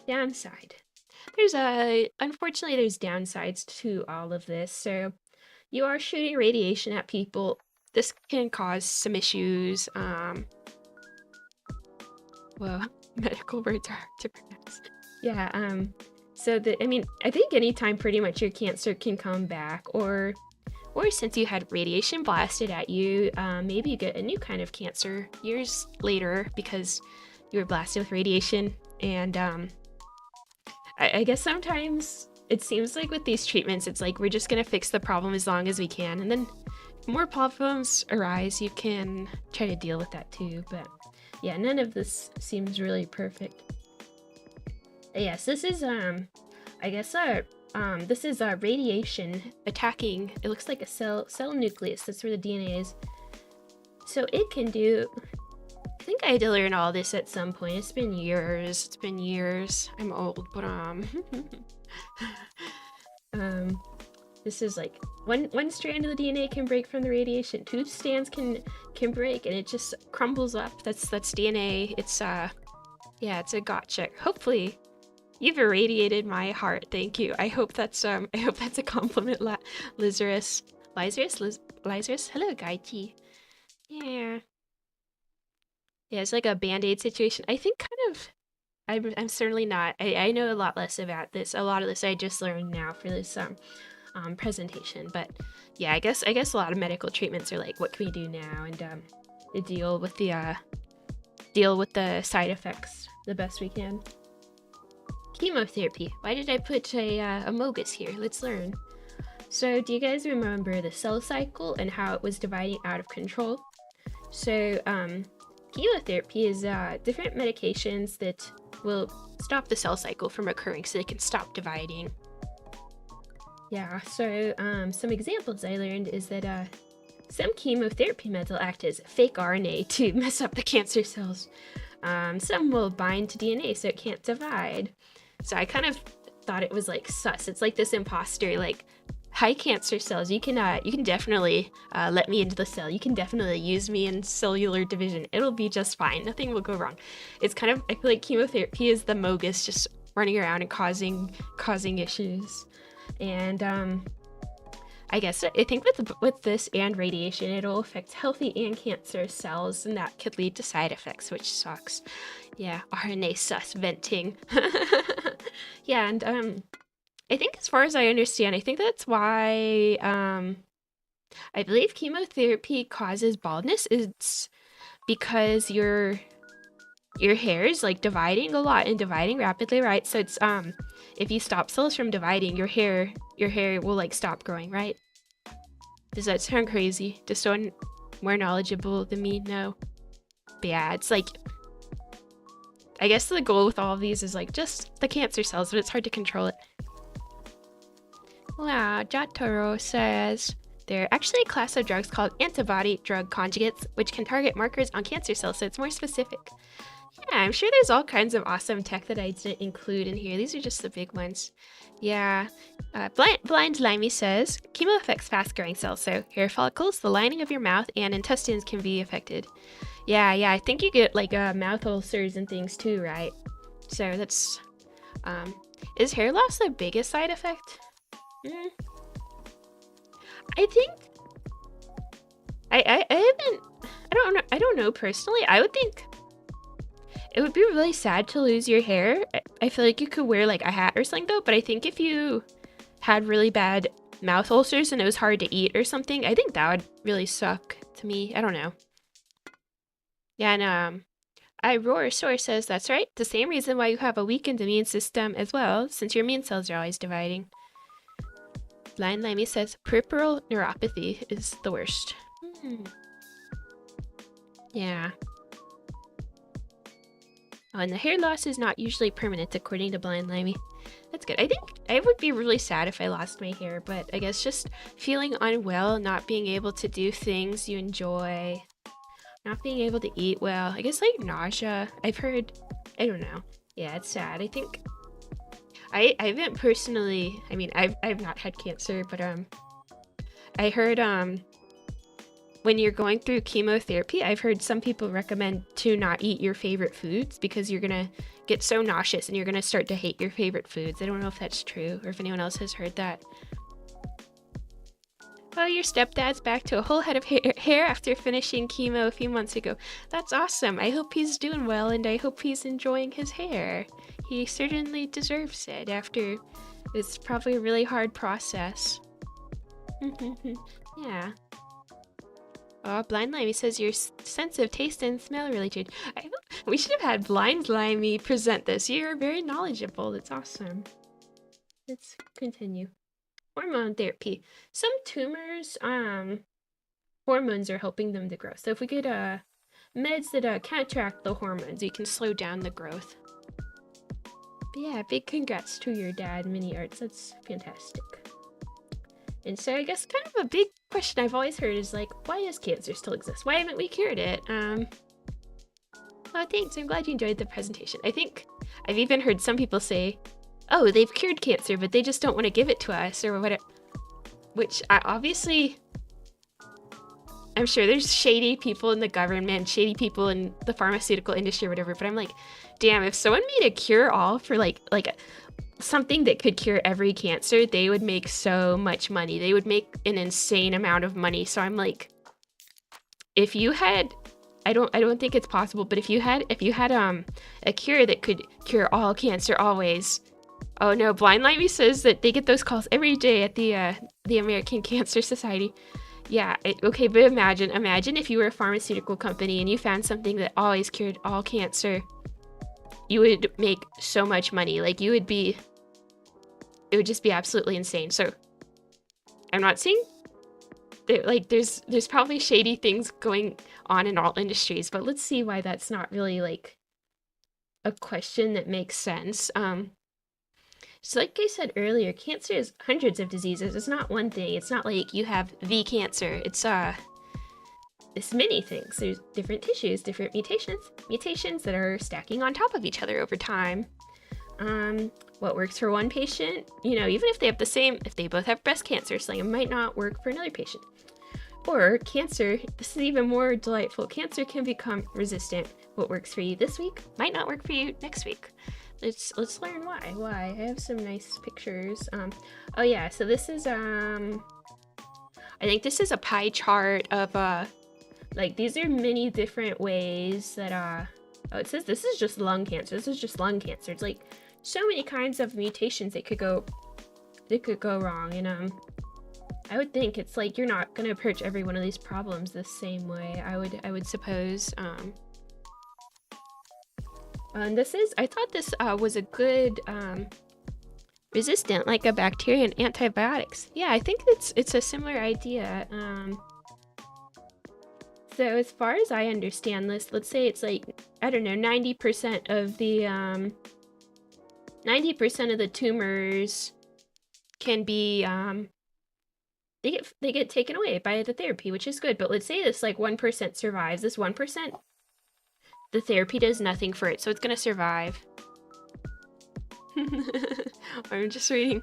Downside. Unfortunately there's downsides to all of this. So you are shooting radiation at people. This can cause some issues. Well, medical words are hard to pronounce. Yeah, so I think anytime pretty much your cancer can come back, or since you had radiation blasted at you, maybe you get a new kind of cancer years later because you were blasted with radiation. And I guess sometimes it seems like with these treatments, it's like we're just gonna fix the problem as long as we can, and then if more problems arise, you can try to deal with that too. But yeah, none of this seems really perfect. Yes, this is I guess this is radiation attacking. It looks like a cell nucleus. That's where the DNA is. So it can do. I think I had to learn all this at some point. It's been years. I'm old, but this is like one strand of the DNA can break from the radiation. 2 strands can break, and it just crumbles up. That's DNA. It's yeah, it's a gotcha. Hopefully, you've irradiated my heart. Thank you. I hope that's a compliment, Lazarus. Lazarus. Hello, Gaiji. Yeah. Yeah, it's like a band-aid situation. I think kind of. I'm certainly not. I know a lot less about this. A lot of this I just learned now for this presentation. But yeah, I guess a lot of medical treatments are like, what can we do now, and deal with the side effects the best we can. Chemotherapy. Why did I put a mogus here? Let's learn. So do you guys remember the cell cycle and how it was dividing out of control? So chemotherapy is different medications that will stop the cell cycle from occurring so they can stop dividing. Yeah, so some examples I learned is that some chemotherapy meds will act as fake RNA to mess up the cancer cells. Some will bind to DNA so it can't divide. So I kind of thought it was like sus. It's like this imposter, like, hi cancer cells, you can definitely let me into the cell. You can definitely use me in cellular division. It'll be just fine. Nothing will go wrong. It's kind of, I feel like chemotherapy is the mogus just running around and causing issues. And I think with this and radiation, it'll affect healthy and cancer cells, and that could lead to side effects, which sucks. Yeah, RNA sus venting. Yeah, and I think as far as I understand, I think that's why I believe chemotherapy causes baldness. It's because your hair is like dividing a lot and dividing rapidly, right? So it's if you stop cells from dividing, your hair will like stop growing, right? Does that sound crazy? Does someone more knowledgeable than me know? But yeah, it's like, I guess the goal with all of these is like just the cancer cells, but it's hard to control it. Wow, Jataro says there are actually a class of drugs called antibody drug conjugates, which can target markers on cancer cells, so it's more specific. Yeah, I'm sure there's all kinds of awesome tech that I didn't include in here. These are just the big ones. Yeah. Blind Limey says chemo affects fast-growing cells, so hair follicles, the lining of your mouth, and intestines can be affected. Yeah, I think you get like mouth ulcers and things too, right? So that's is hair loss the biggest side effect? I think I I don't know personally. I would think it would be really sad to lose your hair. I feel like you could wear like a hat or something though, but I think if you had really bad mouth ulcers and it was hard to eat or something, I think that would really suck to me. I don't know. Yeah, and Iroasaur says that's right. The same reason why you have a weakened immune system as well, since your immune cells are always dividing. Blind Limey says peripheral neuropathy is the worst. Yeah. Oh, and the hair loss is not usually permanent, according to Blind Limey. That's good. I think I would be really sad if I lost my hair, but I guess just feeling unwell, not being able to do things you enjoy, not being able to eat well. I guess like nausea. I've heard, I don't know. Yeah, it's sad. I think I haven't personally, I mean, I've not had cancer, but I heard when you're going through chemotherapy, I've heard some people recommend to not eat your favorite foods because you're gonna get so nauseous and you're gonna start to hate your favorite foods. I don't know if that's true or if anyone else has heard that. Oh, your stepdad's back to a whole head of hair after finishing chemo a few months ago. That's awesome. I hope he's doing well and I hope he's enjoying his hair. He certainly deserves it after it's probably a really hard process. Yeah. Oh, Blind Limey says your sense of taste and smell really changed. We should have had Blind Limey present this. You're very knowledgeable. That's awesome. Let's continue. Hormone therapy. Some tumors, hormones are helping them to grow. So if we get meds that counteract the hormones, you can slow down the growth. But yeah, big congrats to your dad, Mini Arts. That's fantastic. And so I guess kind of a big question I've always heard is like, why does cancer still exist? Why haven't we cured it? Oh, thanks. I'm glad you enjoyed the presentation. I think I've even heard some people say, oh, they've cured cancer, but they just don't want to give it to us or whatever. Which obviously, I'm sure there's shady people in the government, shady people in the pharmaceutical industry or whatever, but I'm like, damn, if someone made a cure-all for like something that could cure every cancer, they would make so much money. They would make an insane amount of money. So I'm like, if you had, I don't think it's possible, but if you had a cure that could cure all cancer always. Oh no, Blind Limey says that they get those calls every day at the American Cancer Society. Yeah, okay, but imagine if you were a pharmaceutical company and you found something that always cured all cancer. You would make so much money. Like it would just be absolutely insane. So I'm not saying that, like there's probably shady things going on in all industries, but let's see why that's not really like a question that makes sense. So like I said earlier, cancer is hundreds of diseases. It's not one thing. It's not like you have the cancer. It's many things. There's different tissues, different mutations that are stacking on top of each other over time. What works for one patient, you know, even if they have if they both have breast cancer, something, it might not work for another patient. Or cancer, this is even more delightful. Cancer can become resistant. What works for you this week might not work for you next week. Let's learn why. I have some nice pictures. Oh yeah, so this is I think this is a pie chart of like these are many different ways that oh, it says this is just lung cancer. This is just lung cancer. It's like so many kinds of mutations that could go wrong, and I would think it's like you're not gonna approach every one of these problems the same way. I would suppose. And I thought this was a good resistant, like a bacteria and antibiotics. Yeah, I think it's a similar idea. So as far as I understand this, let's say it's like, I don't know, 90% of the 90% of the tumors can be they get taken away by the therapy, which is good. But let's say this like 1% survives. This 1%, the therapy does nothing for it, so it's gonna survive. I'm just reading.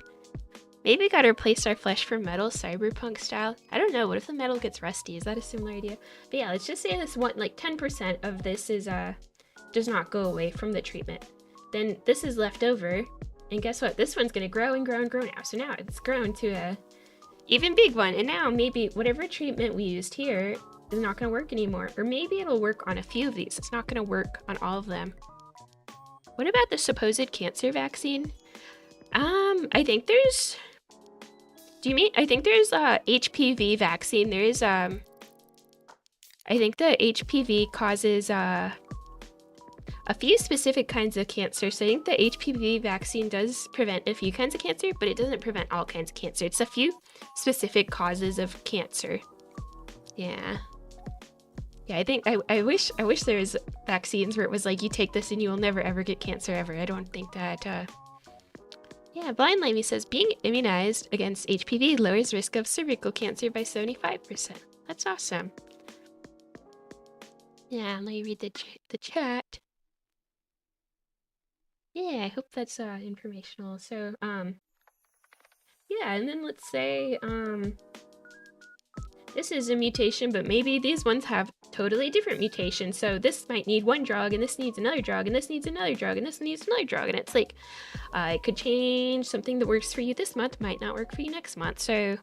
Maybe gotta replace our flesh for metal, cyberpunk style. I don't know, what if the metal gets rusty? Is that a similar idea? But yeah, let's just say this one, like 10% of this is does not go away from the treatment. Then this is left over, and guess what? This one's gonna grow and grow and grow now. So now it's grown to a even big one, and now maybe whatever treatment we used here, is not going to work anymore. Or maybe it'll work on a few of these. It's not going to work on all of them. What about the supposed cancer vaccine? I think there's... Do you mean... I think there's a HPV vaccine. There is, I think the HPV causes, a few specific kinds of cancer. So I think the HPV vaccine does prevent a few kinds of cancer, but it doesn't prevent all kinds of cancer. It's a few specific causes of cancer. Yeah. Yeah, I think I wish there was vaccines where it was like, you take this and you will never ever get cancer ever. I don't think that yeah, Blind Lamey says being immunized against HPV lowers risk of cervical cancer by 75%. That's awesome. Yeah, let me read the chat. Yeah, I hope that's informational. So, yeah, and then let's say this is a mutation, but maybe these ones have totally different mutations. So this might need one drug, and this needs another drug, and this needs another drug, and this needs another drug. And it's like, it could change. Something that works for you this month might not work for you next month. So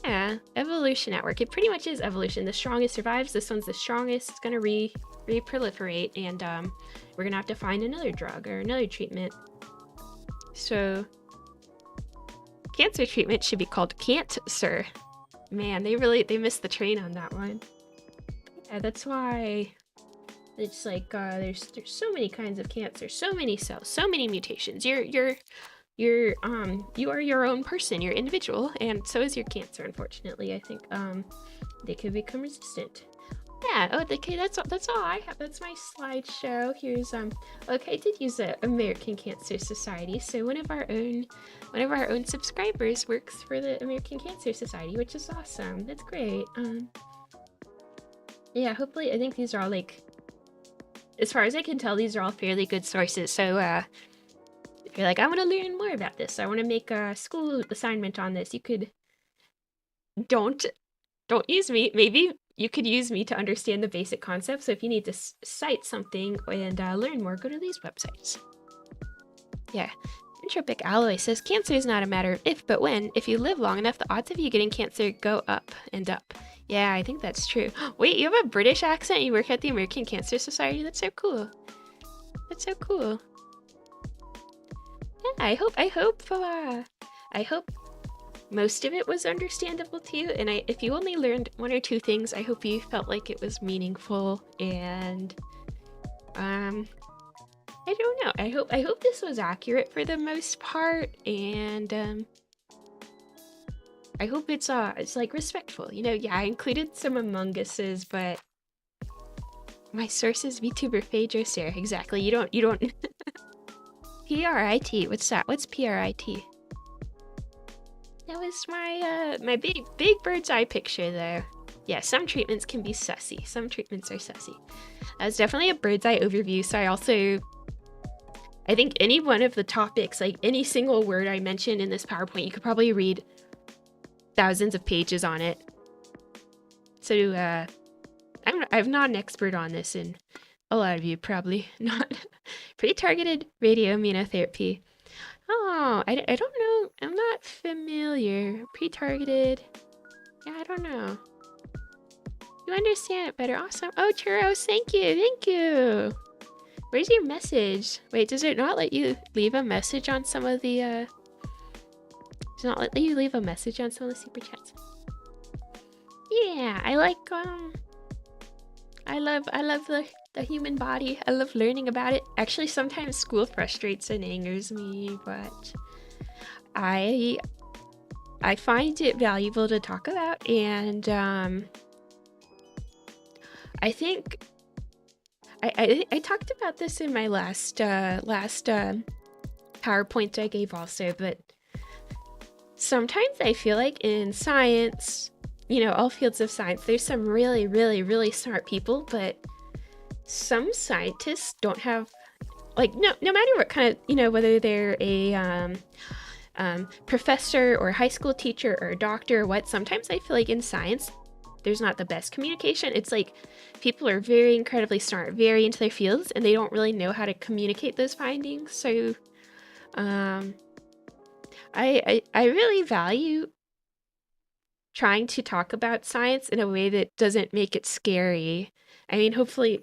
yeah, evolution at work. It pretty much is evolution. The strongest survives. This one's the strongest. It's gonna re-proliferate, and we're gonna have to find another drug or another treatment. So cancer treatment should be called cancer. Man, they missed the train on that one. Yeah, that's why it's like there's so many kinds of cancer, so many cells, so many mutations. You are your own person, you're individual, and so is your cancer. Unfortunately, I think they could become resistant. Yeah. Oh, okay. That's all I have. That's my slideshow. Here's okay. I did use the American Cancer Society. So one of our own subscribers works for the American Cancer Society, which is awesome. That's great. Yeah. Hopefully, I think these are all, like, as far as I can tell, these are all fairly good sources. So if you're like, I want to learn more about this, I want to make a school assignment on this, you could don't use me. Maybe you could use me to understand the basic concepts. So if you need to cite something and learn more, go to these websites. Yeah. Entropic Alloy says, cancer is not a matter of if, but when. If you live long enough, the odds of you getting cancer go up and up. Yeah, I think that's true. Wait, you have a British accent? You work at the American Cancer Society? That's so cool. That's so cool. Yeah, I hope most of it was understandable to you, and if you only learned one or two things, I hope you felt like it was meaningful. And I don't know, I hope this was accurate for the most part, and I hope it's like respectful. You know, yeah, I included some Among Us's, but my sources, VTuber Phaedra Sarah. Exactly. You don't PRIT. What's that? What's PRIT? That was my big bird's eye picture there. Yeah, some treatments can be sussy. Some treatments are sussy. That was definitely a bird's eye overview. So I think any one of the topics, like any single word I mentioned in this PowerPoint, you could probably read thousands of pages on it. So I'm not an expert on this, and a lot of you probably not. Pre-targeted radioimmunotherapy. Oh, I don't know. I'm not familiar. Pre-targeted. Yeah, I don't know. You understand it better. Awesome. Oh, Churros, thank you. Thank you. Where's your message? Wait, does it not let you leave a message on some of the, does it not let you leave a message on some of the super chats? Yeah, I like, I love the human body. I love learning about it. Actually, sometimes school frustrates and angers me, but I find it valuable to talk about, and I think I talked about this in my last PowerPoint I gave also, but sometimes I feel like in science, you know, all fields of science, there's some really, really, really smart people, but some scientists don't have, like, no matter what kind of, you know, whether they're a professor or a high school teacher or a doctor or what, sometimes I feel like in science, there's not the best communication. It's like people are very incredibly smart, very into their fields, and they don't really know how to communicate those findings. So I really value trying to talk about science in a way that doesn't make it scary. I mean, hopefully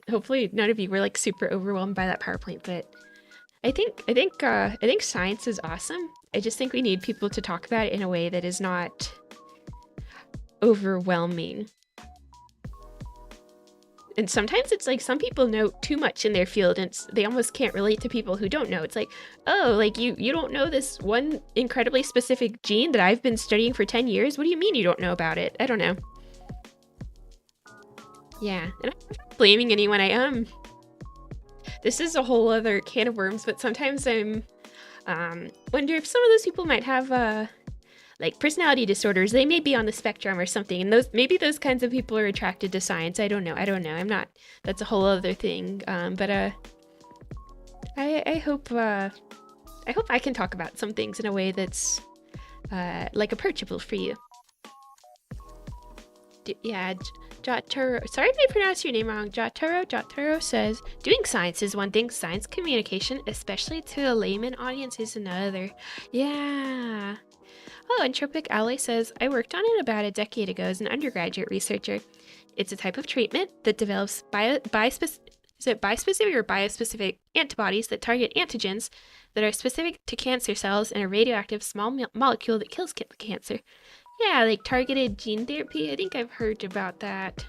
none of you were like super overwhelmed by that PowerPoint, but I think science is awesome. I just think we need people to talk about it in a way that is not overwhelming. And sometimes it's like some people know too much in their field and they almost can't relate to people who don't know. It's like, oh, like you don't know this one incredibly specific gene that I've been studying for 10 years? What do you mean you don't know about it? I don't know. Yeah, and I'm not blaming anyone. This is a whole other can of worms, but sometimes I'm wonder if some of those people might have like personality disorders. They may be on the spectrum or something, and maybe those kinds of people are attracted to science. I don't know. I'm not. That's a whole other thing. But I hope I can talk about some things in a way that's like approachable for you. Yeah, Jotaro. Sorry if I pronounced your name wrong. Jotaro says, doing science is one thing. Science communication, especially to a layman audience, is another. Yeah. Oh, and Tropic Ally says, I worked on it about a decade ago as an undergraduate researcher. It's a type of treatment that develops biospecific antibodies that target antigens that are specific to cancer cells and a radioactive small molecule that kills cancer. Yeah, like targeted gene therapy. I think I've heard about that.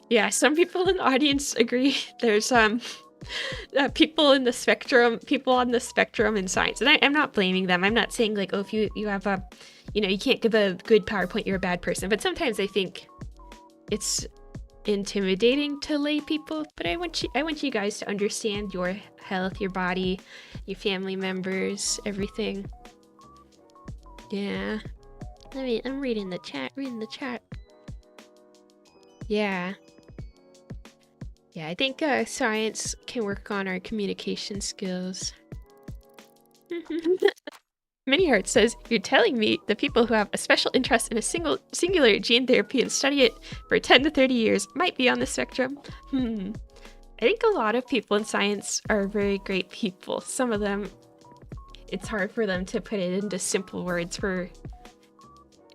Yeah, some people in the audience agree. There's people on the spectrum in science, and I'm not blaming them. I'm not saying like, oh, if you have you can't give a good PowerPoint, you're a bad person. But sometimes I think it's intimidating to lay people. But I want you guys to understand your health, your body, your family members, everything. Yeah. I'm reading the chat. Yeah. Yeah, I think science can work on our communication skills. Mini Heart says, you're telling me the people who have a special interest in a singular gene therapy and study it for 10 to 30 years might be on the spectrum. I think a lot of people in science are very great people. Some of them, it's hard for them to put it into simple words for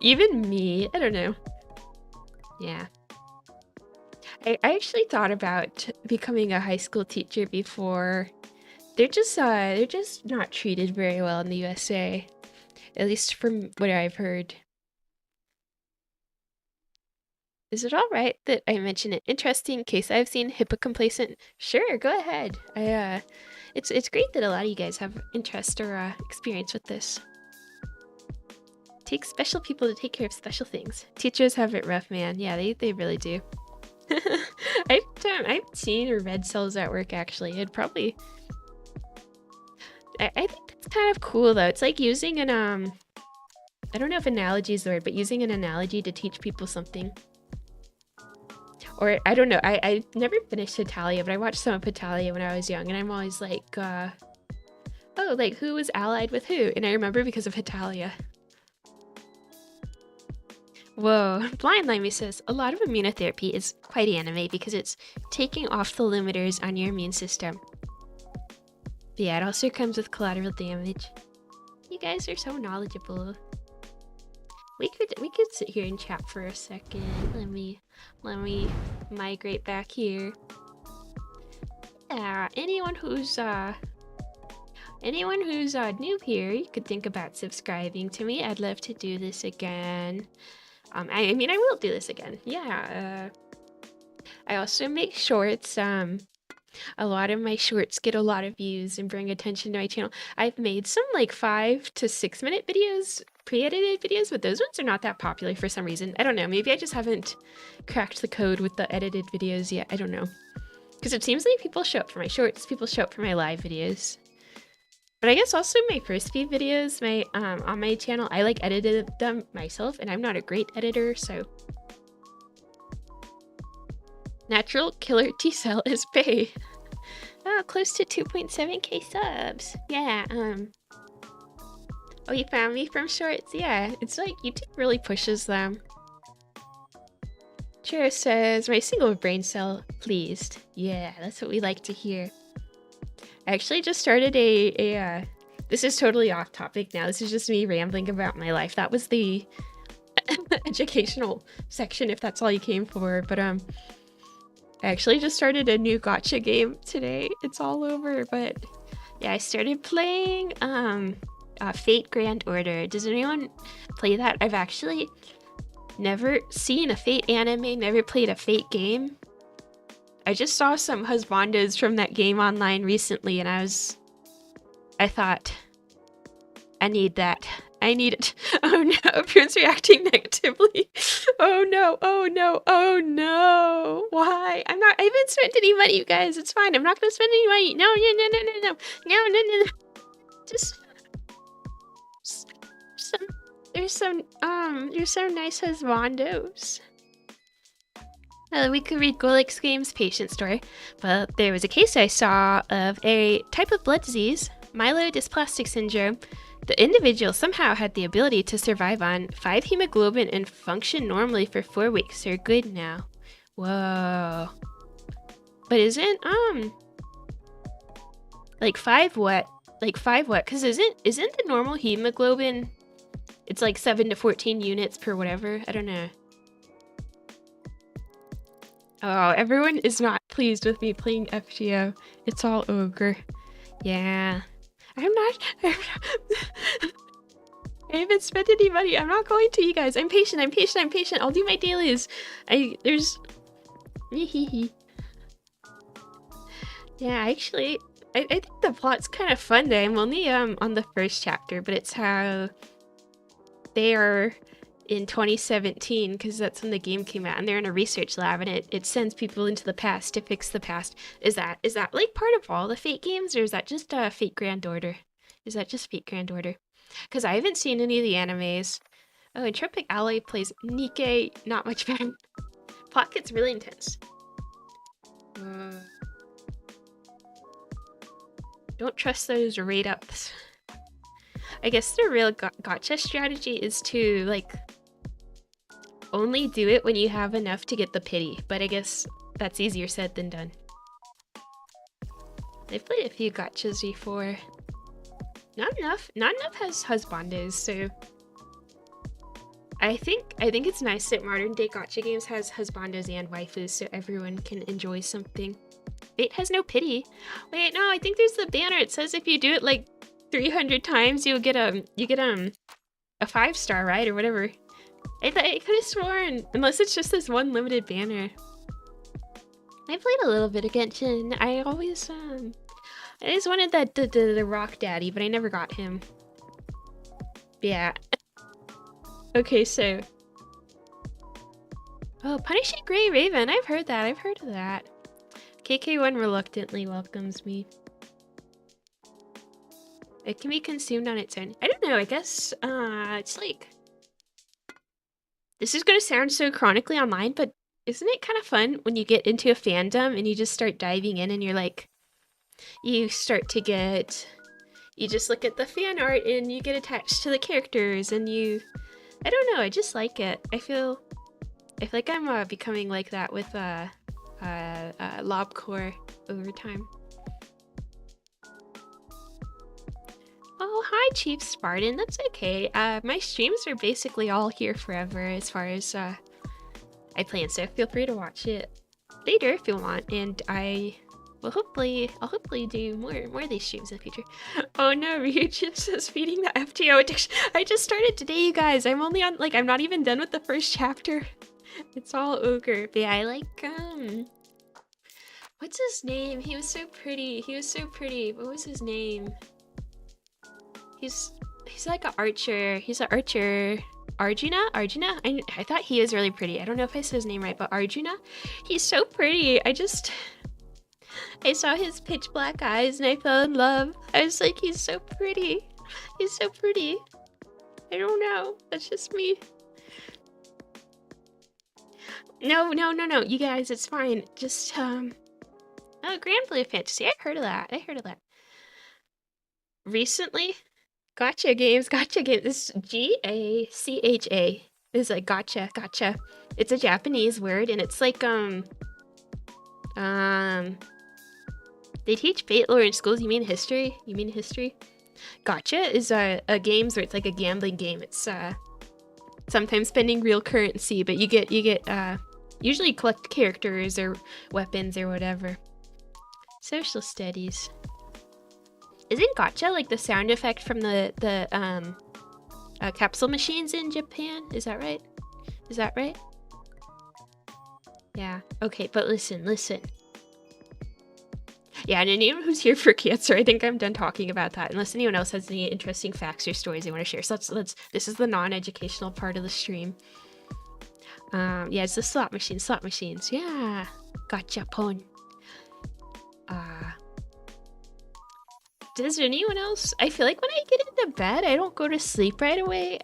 even me. I don't know. Yeah. I actually thought about becoming a high school teacher before. They're just not treated very well in the USA, at least from what I've heard. Is it all right that I mention an interesting case I've seen? Hippocomplacent? Sure, go ahead. It's great that a lot of you guys have interest or experience with this. Takes special people to take care of special things. Teachers have it rough, man. Yeah, they really do. I've seen or read cells at work, actually. It'd probably... I think that's kind of cool, though. It's like using an, I don't know if analogy is the word, but using an analogy to teach people something. Or, I don't know. I never finished Hetalia, but I watched some of Hetalia when I was young, and I'm always like, oh, like, who was allied with who? And I remember because of Hetalia. Whoa, Blind Limey says, a lot of immunotherapy is quite anime because it's taking off the limiters on your immune system. But yeah, it also comes with collateral damage. You guys are so knowledgeable. We could sit here and chat for a second. Let me migrate back here. Yeah, anyone who's new here, you could think about subscribing to me. I'd love to do this again. I mean, I will do this again. Yeah. I also make shorts. A lot of my shorts get a lot of views and bring attention to my channel. I've made some like 5 to 6 minute videos, pre-edited videos, but those ones are not that popular for some reason. I don't know. Maybe I just haven't cracked the code with the edited videos yet. I don't know. Because it seems like people show up for my shorts, people show up for my live videos. But I guess also my first few videos, on my channel, I like edited them myself, and I'm not a great editor, so. Natural killer T-cell is Bay. Oh, close to 2.7k subs. Yeah, oh, you found me from shorts? Yeah, it's like YouTube really pushes them. Chiro says, my single brain cell pleased. Yeah, that's what we like to hear. I actually just started this is totally off topic now. This is just me rambling about my life. That was the the educational section if that's all you came for. But I actually just started a new gacha game today. It's all over, but yeah, I started playing Fate Grand Order. Does anyone play that? I've actually never seen a Fate anime, never played a Fate game. I just saw some husbandos from that game online recently, and I thought, I need that. I need it. Oh no, everyone's reacting negatively. Oh no, oh no, oh no. Why? I haven't spent any money, you guys. It's fine. I'm not gonna spend any money. No, no, no, no, no, no. No, no, no, no. Just there's some nice husbandos. We could read Golik's Game's patient story, but there was a case I saw of a type of blood disease, myelodysplastic syndrome. The individual somehow had the ability to survive on 5 hemoglobin and function normally for 4 weeks. They're good now. Whoa. But isn't, like 5 what? Like 5 what? Because isn't the normal hemoglobin, it's like 7 to 14 units per whatever? I don't know. Oh, everyone is not pleased with me playing FGO. It's all ogre. Yeah. I'm not... I haven't spent any money. I'm not going to, you guys. I'm patient. I'll do my dailies. There's... Yeah, actually, I think the plot's kind of fun there. I'm only on the first chapter, but it's how they are in 2017, because that's when the game came out, and they're in a research lab, and it sends people into the past to fix the past. Is that like part of all the Fate games, or is that just Fate Grand Order? Is that just Fate Grand Order? Because I haven't seen any of the animes. Oh, and Tropic Ally plays Nikkei, not much better. Plot gets really intense. Don't trust those raid ups. I guess the real gacha strategy is to, like, only do it when you have enough to get the pity, but I guess that's easier said than done. I've played a few gachas before. Not enough has husbandos, so I think it's nice that modern day gacha games has husbandos and waifus so everyone can enjoy something. Fate has no pity. Wait, no, I think there's the banner. It says if you do it like 300 times, you get a 5-star, right, or whatever. I could have sworn, unless it's just this one limited banner. I played a little bit of Genshin. I always wanted that the rock daddy, but I never got him. Yeah. Okay, so. Oh, Punishing Grey Raven. I've heard that. I've heard of that. KK1 reluctantly welcomes me. It can be consumed on its own. I don't know. I guess it's like. This is gonna sound so chronically online, but isn't it kind of fun when you get into a fandom and you just start diving in and you're like, you start to get, you just look at the fan art and you get attached to the characters and I don't know, I just like it. I feel like I'm becoming like that with Lobcore over time. Oh, hi, Chief Spartan. That's okay. My streams are basically all here forever as far as I plan, so feel free to watch it later if you want, and I'll hopefully do more of these streams in the future. Oh no, Ryujin says feeding the FTO addiction. I just started today, you guys. I'm only on, like, I'm not even done with the first chapter. It's all ogre. But yeah, I like, what's his name? He was so pretty. What was his name? He's like an archer. He's an archer. Arjuna? I thought he was really pretty. I don't know if I said his name right, but Arjuna? He's so pretty. I saw his pitch black eyes and I fell in love. I was like, he's so pretty. He's so pretty. I don't know. That's just me. No. You guys, it's fine. Just, oh, Grand Blue Fantasy. I've heard of that. Recently? Gotcha games. This Gacha is like gotcha. It's a Japanese word, and it's like they teach fate lore in schools. You mean history? Gotcha is a games where it's like a gambling game. It's sometimes spending real currency, but you get usually collect characters or weapons or whatever. Social studies. Isn't gacha like the sound effect from the capsule machines in Japan? Is that right? Is that right? Yeah. Okay, but listen. Yeah, and anyone who's here for cancer, I think I'm done talking about that. Unless anyone else has any interesting facts or stories they want to share. So let's. This is the non-educational part of the stream. Yeah, it's the slot machines. Yeah, gachapon. Does anyone else? I feel like when I get into bed, I don't go to sleep right away.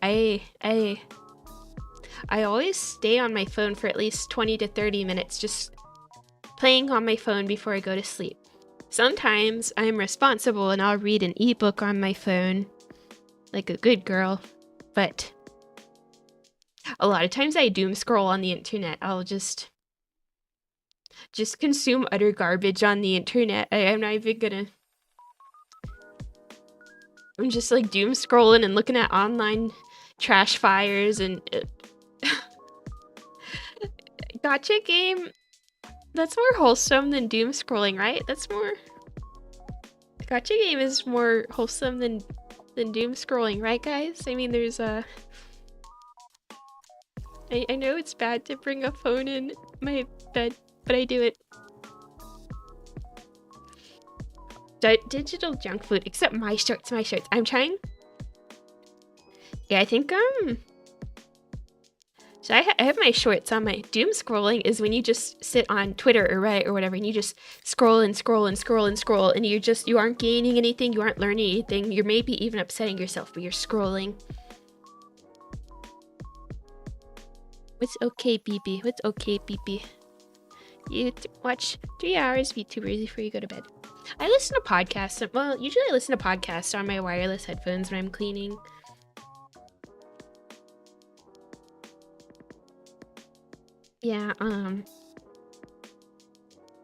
I always stay on my phone for at least 20 to 30 minutes, just playing on my phone before I go to sleep. Sometimes I'm responsible and I'll read an ebook on my phone, like a good girl, but a lot of times I doom scroll on the internet. I'll just consume utter garbage on the internet. I'm not even gonna... I'm just like doom scrolling and looking at online trash fires and... Gacha game, that's more wholesome than doom scrolling, right? That's more... Gacha game is more wholesome than doom scrolling, right guys? I mean, there's a... I know it's bad to bring a phone in my bed, but I do it. Digital junk food, except my shorts. I'm trying. Yeah, I think so I have my shorts on. My doom scrolling is when you just sit on Twitter or Reddit or whatever and you just scroll and you aren't gaining anything, you aren't learning anything, you're maybe even upsetting yourself, but you're scrolling. What's okay, BB? What's okay, BB? You watch 3 hours VTubers before you go to bed. I listen to podcasts. Well, usually I listen to podcasts on my wireless headphones when I'm cleaning. Yeah,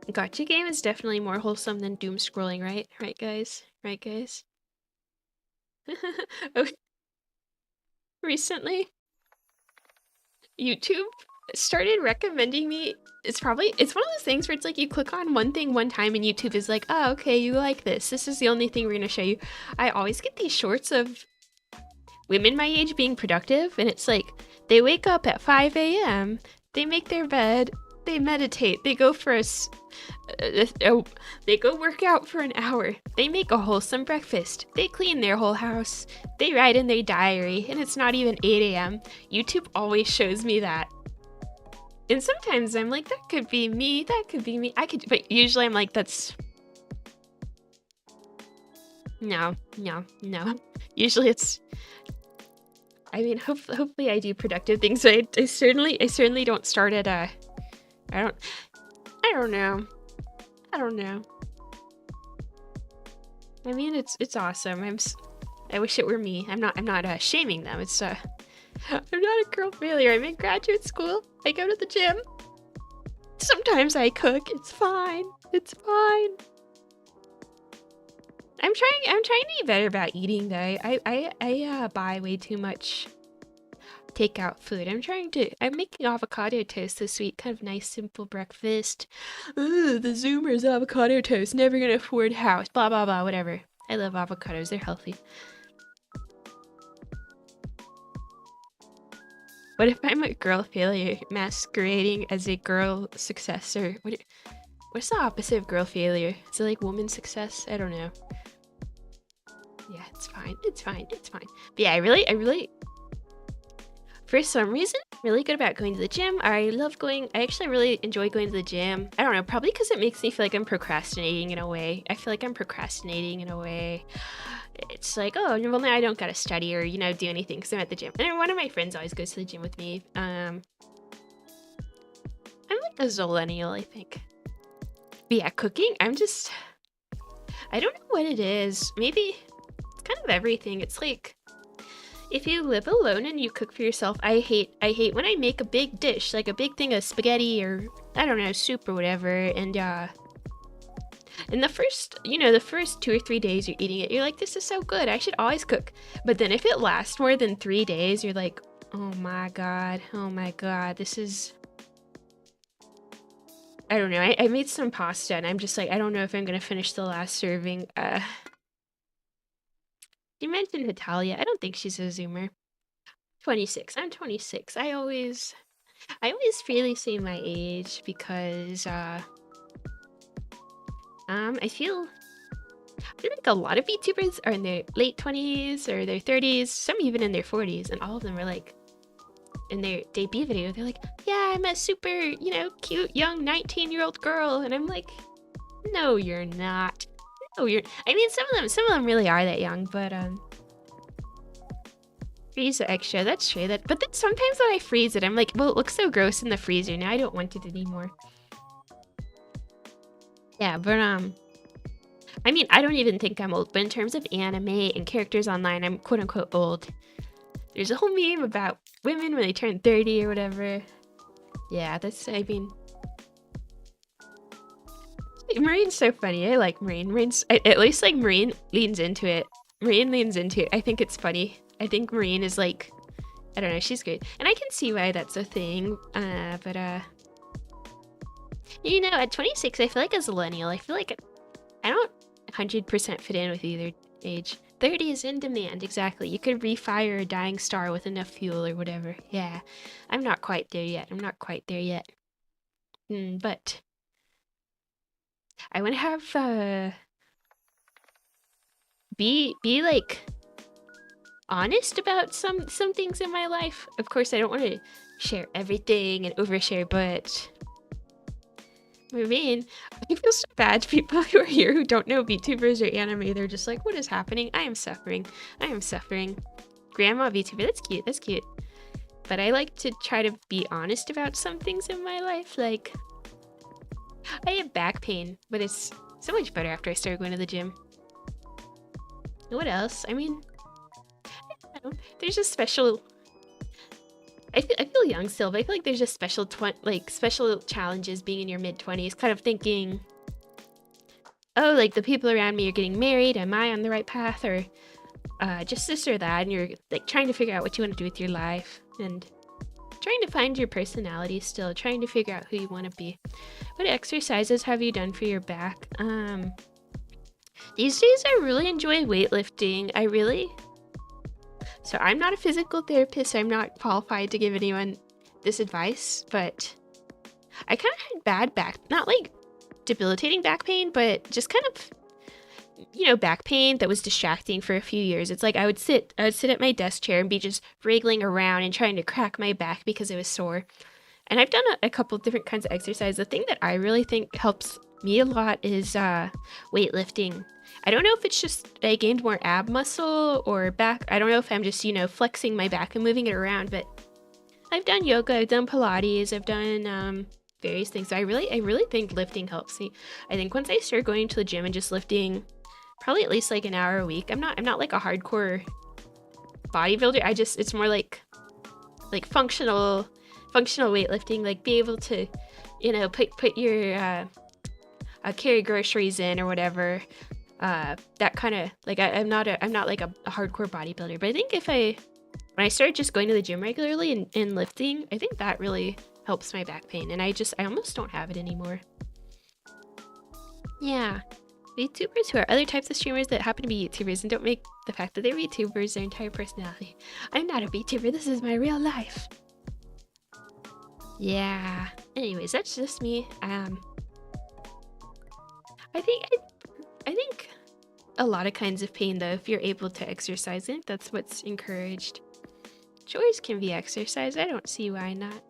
Gacha game is definitely more wholesome than doom scrolling, right? Right, guys? Right, guys? Oh, recently, YouTube started recommending me. It's one of those things where it's like you click on one thing one time and YouTube is like, oh, okay, you like this. This is the only thing we're gonna show you. I always get these shorts of women my age being productive, and it's like they wake up at 5 a.m., they make their bed, they meditate, they go for they go work out for an hour, they make a wholesome breakfast, they clean their whole house, they write in their diary, and it's not even 8 a.m. YouTube always shows me that. And sometimes I'm like, that could be me, but usually I'm like, that's... No. Usually it's... I mean, hopefully I do productive things. I certainly don't start at I don't know. I mean, it's awesome. I wish it were me. I'm not shaming them. It's I'm not a girl failure. I'm in graduate school. I go to the gym. Sometimes I cook. It's fine. I'm trying to be better about eating though. I buy way too much takeout food. I'm making avocado toast this week. Kind of nice, simple breakfast. Ugh, the Zoomers avocado toast. Never gonna afford house. Blah, blah, blah, whatever. I love avocados. They're healthy. What if I'm a girl failure masquerading as a girl successor? What's the opposite of girl failure? Is it like woman success? I don't know. Yeah, it's fine. But yeah, I really, for some reason, really good about going to the gym. I actually really enjoy going to the gym. I don't know, probably because it makes me feel like I'm procrastinating in a way. It's like, oh, well, now I don't gotta study or, do anything because I'm at the gym. And one of my friends always goes to the gym with me. I'm like a Zillennial, I think. But yeah, cooking, I don't know what it is. Maybe it's kind of everything. It's like, if you live alone and you cook for yourself, I hate when I make a big dish, like a big thing of spaghetti or, I don't know, soup or whatever, and the first 2 or 3 days you're eating it, you're like, this is so good, I should always cook. But then if it lasts more than 3 days, you're like, Oh my god. Oh my god. This is... I don't know. I made some pasta and I'm just like, I don't know if I'm gonna finish the last serving. You mentioned Natalia. I don't think she's a Zoomer. 26. I'm 26. I always freely say my age because I feel like a lot of VTubers are in their late 20s or their 30s, some even in their 40s, and all of them are like, in their debut video, they're like, yeah, I'm a super, cute young 19-year-old girl, and I'm like, no, you're not. No, I mean, some of them really are that young, but freeze the extra, that's true. But then sometimes when I freeze it, I'm like, well, it looks so gross in the freezer, now I don't want it anymore. Yeah, but I mean, I don't even think I'm old, but in terms of anime and characters online, I'm quote-unquote old. There's a whole meme about women when they turn 30 or whatever. Yeah, I mean... Marine's so funny. I like Marine. At least, like, Marine leans into it. I think it's funny. I think Marine is, like... I don't know, she's great. And I can see why that's a thing. But at 26, I feel like as a millennial, I feel like I don't 100% fit in with either age. 30 is in demand, exactly. You could refire a dying star with enough fuel or whatever. Yeah, I'm not quite there yet. But I want to have be like honest about some things in my life. Of course, I don't want to share everything and overshare, but I mean, I feel so bad to people who are here who don't know VTubers or anime. They're just like, what is happening? I am suffering. Grandma VTuber, that's cute. But I like to try to be honest about some things in my life. Like, I have back pain, but it's so much better after I started going to the gym. What else? I mean, I don't know. There's just special... I feel young still, but I feel like there's just special challenges being in your mid-20s, kind of thinking, oh, like the people around me are getting married, am I on the right path, or just this or that, and you're like trying to figure out what you want to do with your life, and trying to find your personality still, trying to figure out who you want to be. What exercises have you done for your back? These days I really enjoy weightlifting. So I'm not a physical therapist, so I'm not qualified to give anyone this advice, but I kind of had bad back, not like debilitating back pain, but just kind of, back pain that was distracting for a few years. It's like I would sit at my desk chair and be just wriggling around and trying to crack my back because it was sore. And I've done a couple different kinds of exercise. The thing that I really think helps me a lot is weightlifting. I don't know if it's just I gained more ab muscle or back. I don't know if I'm just, flexing my back and moving it around, but I've done yoga, I've done Pilates, I've done various things. So I really think lifting helps me. I think once I start going to the gym and just lifting probably at least like an hour a week, I'm not like a hardcore bodybuilder. It's more like functional weightlifting, like be able to, put your carry groceries in or whatever. That kind of like I'm not like a hardcore bodybuilder, but I think when I started just going to the gym regularly and lifting, I think that really helps my back pain, and I almost don't have it anymore. Yeah, VTubers who are other types of streamers that happen to be YouTubers and don't make the fact that they're VTubers their entire personality. I'm not a VTuber, this is my real life. Yeah, anyways, that's just me. I think a lot of kinds of pain, though, if you're able to exercise it, that's what's encouraged. Chores can be exercised. I don't see why not.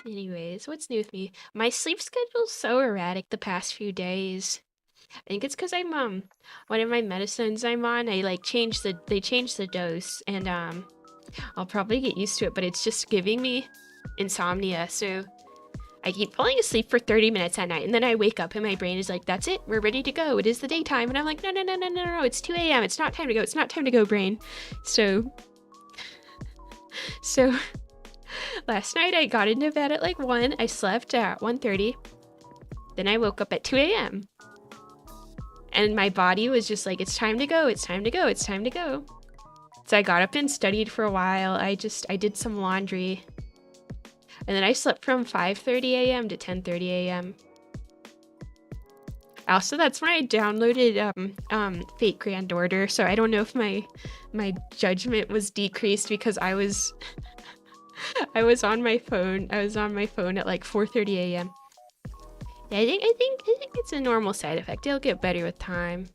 Anyways, what's new with me? My sleep schedule's so erratic the past few days. I think it's because I'm one of my medicines I'm on, they changed the dose, and I'll probably get used to it, but it's just giving me insomnia, so I keep falling asleep for 30 minutes at night, and then I wake up and my brain is like, that's it, we're ready to go, it is the daytime, and I'm like, no, it's 2 a.m, it's not time to go, brain. So last night I got into bed at like 1, I slept at 1:30, then I woke up at 2 a.m. and my body was just like, it's time to go. So I got up and studied for a while. I did some laundry. And then I slept from 5:30 a.m. to 10:30 a.m. Also, that's when I downloaded Fate Grand Order, so I don't know if my judgment was decreased because I was I was on my phone. I was on my phone at like 4:30 a.m. Yeah, I think it's a normal side effect. It'll get better with time.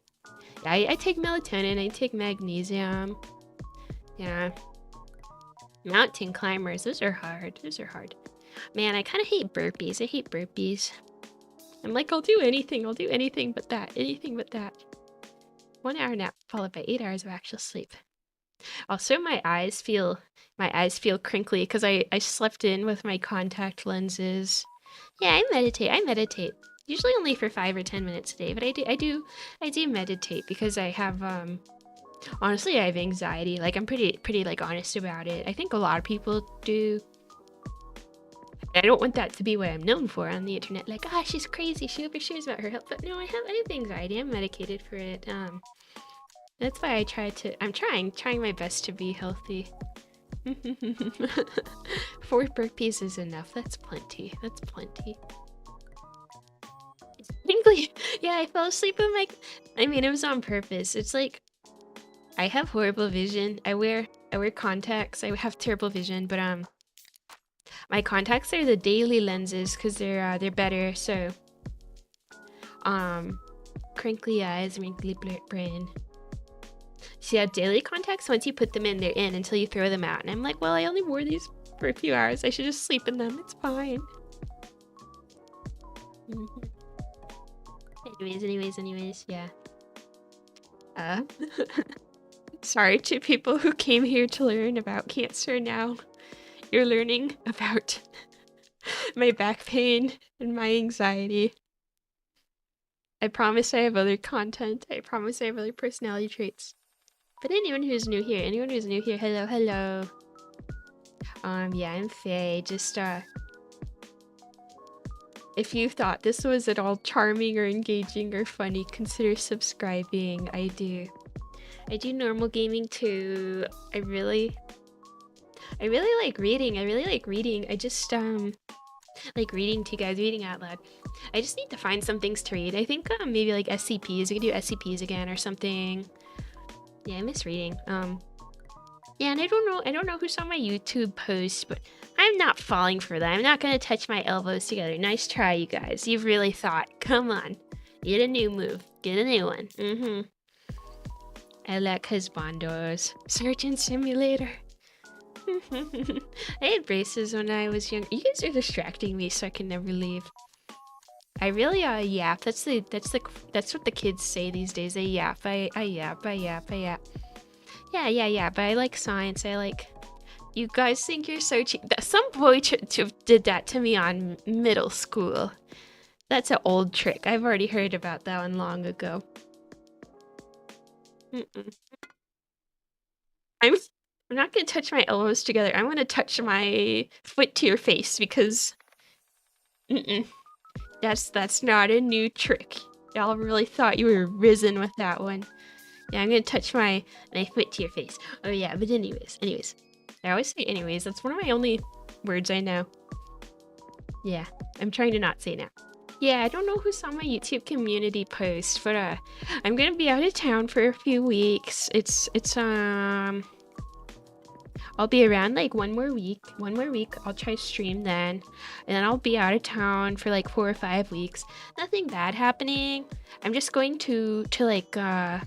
Yeah, I take melatonin, I take magnesium. Yeah. Mountain climbers, those are hard. Those are hard. Man, I kind of hate burpees. I hate burpees. I'm like, I'll do anything but that. Anything but that. 1 hour nap followed by 8 hours of actual sleep. Also, my eyes feel crinkly because I slept in with my contact lenses. Yeah, I meditate. Usually only for 5 or 10 minutes a day, but I do meditate because I have honestly I have anxiety. Like I'm pretty like honest about it. I think a lot of people do. I don't want that to be what I'm known for on the internet. Like, ah, she's crazy. She overshares about her health. But no, I have anxiety. I'm medicated for it. That's why I'm trying my best to be healthy. 4 burpees is enough. That's plenty. That's plenty. Yeah, I fell asleep with my. I mean, it was on purpose. It's like I have horrible vision. I wear contacts. I have terrible vision, but my contacts are the daily lenses because they're better. So crinkly eyes, wrinkly brain. So yeah, daily contacts, once you put them in, they're in until you throw them out. And I'm like, well, I only wore these for a few hours. I should just sleep in them. It's fine. Anyways, yeah. Sorry to people who came here to learn about cancer now. You're learning about my back pain and my anxiety. I promise I have other content. I promise I have other personality traits. But anyone who's new here, hello. Yeah, I'm Faye. Just, if you thought this was at all charming or engaging or funny, consider subscribing. I do normal gaming too. I really like reading. I just, like reading to you guys, reading out loud. I just need to find some things to read. I think, maybe like SCPs. I could do SCPs again or something. Yeah, I miss reading. Yeah, and I don't know who saw my YouTube post, but I'm not falling for that. I'm not gonna touch my elbows together. Nice try, you guys. You've really thought. Come on. Get a new move. Get a new one. I like husbandos. Surgeon Simulator. I had braces when I was young. You guys are distracting me so I can never leave. I really yap. That's what the kids say these days. They yap. I yap. Yeah. But I like science. You guys think you're so cheap. Some boy did that to me on middle school. That's an old trick. I've already heard about that one long ago. I'm not gonna touch my elbows together. I'm gonna touch my foot to your face because that's not a new trick. Y'all really thought you were risen with that one. Yeah, I'm gonna touch my foot to your face. Oh yeah, but anyways. I always say anyways. That's one of my only words I know. Yeah, I'm trying to not say now. Yeah, I don't know who saw my YouTube community post, but I'm gonna be out of town for a few weeks. I'll be around like one more week. I'll try stream then, and then I'll be out of town for like 4 or 5 weeks. Nothing bad happening. I'm just going to like my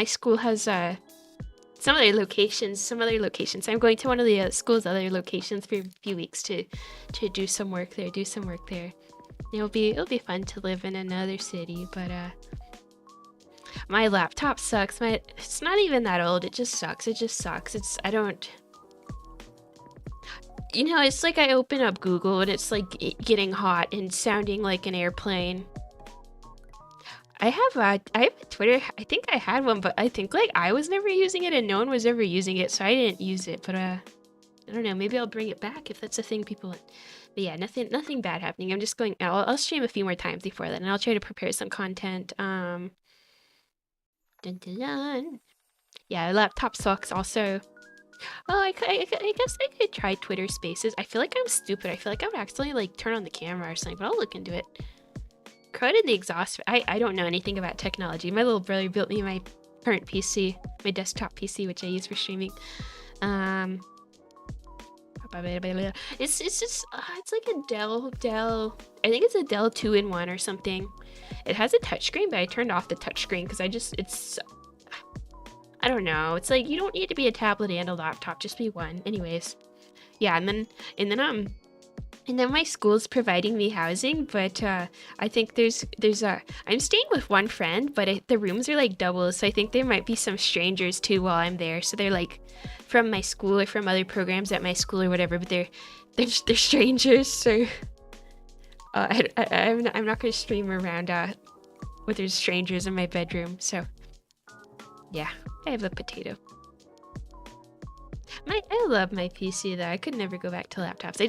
school has some other locations. I'm going to one of the school's other locations for a few weeks to do some work there. It'll be fun to live in another city, but my laptop sucks. It's not even that old. It just sucks. I don't. It's like I open up Google and it's like getting hot and sounding like an airplane. I have a Twitter. I think I had one, but I think like I was never using it and no one was ever using it, so I didn't use it. But I don't know. Maybe I'll bring it back if that's a thing people want. But yeah, nothing bad happening. I'm just going. I'll stream a few more times before that, and I'll try to prepare some content. Dun, dun, dun. Yeah, laptop sucks also. Oh, I guess I could try Twitter Spaces. I feel like I'm stupid. I feel like I would accidentally like turn on the camera or something, but I'll look into it. Crowded the exhaust. I don't know anything about technology. My little brother built me my current PC, my desktop PC, which I use for streaming. Um, it's just it's like a Dell. I think it's a Dell 2-in-1 or something. It has a touchscreen, but I turned off the touchscreen because I don't know. It's like you don't need to be a tablet and a laptop, just be one. Anyways, yeah, and then my school's providing me housing, but I think I'm staying with one friend, but the rooms are like doubles, so I think there might be some strangers too while I'm there. So they're like from my school or from other programs at my school or whatever, but they're strangers. So I'm not gonna stream around with there's strangers in my bedroom. So yeah, I have a potato. I love my PC though. I could never go back to laptops. I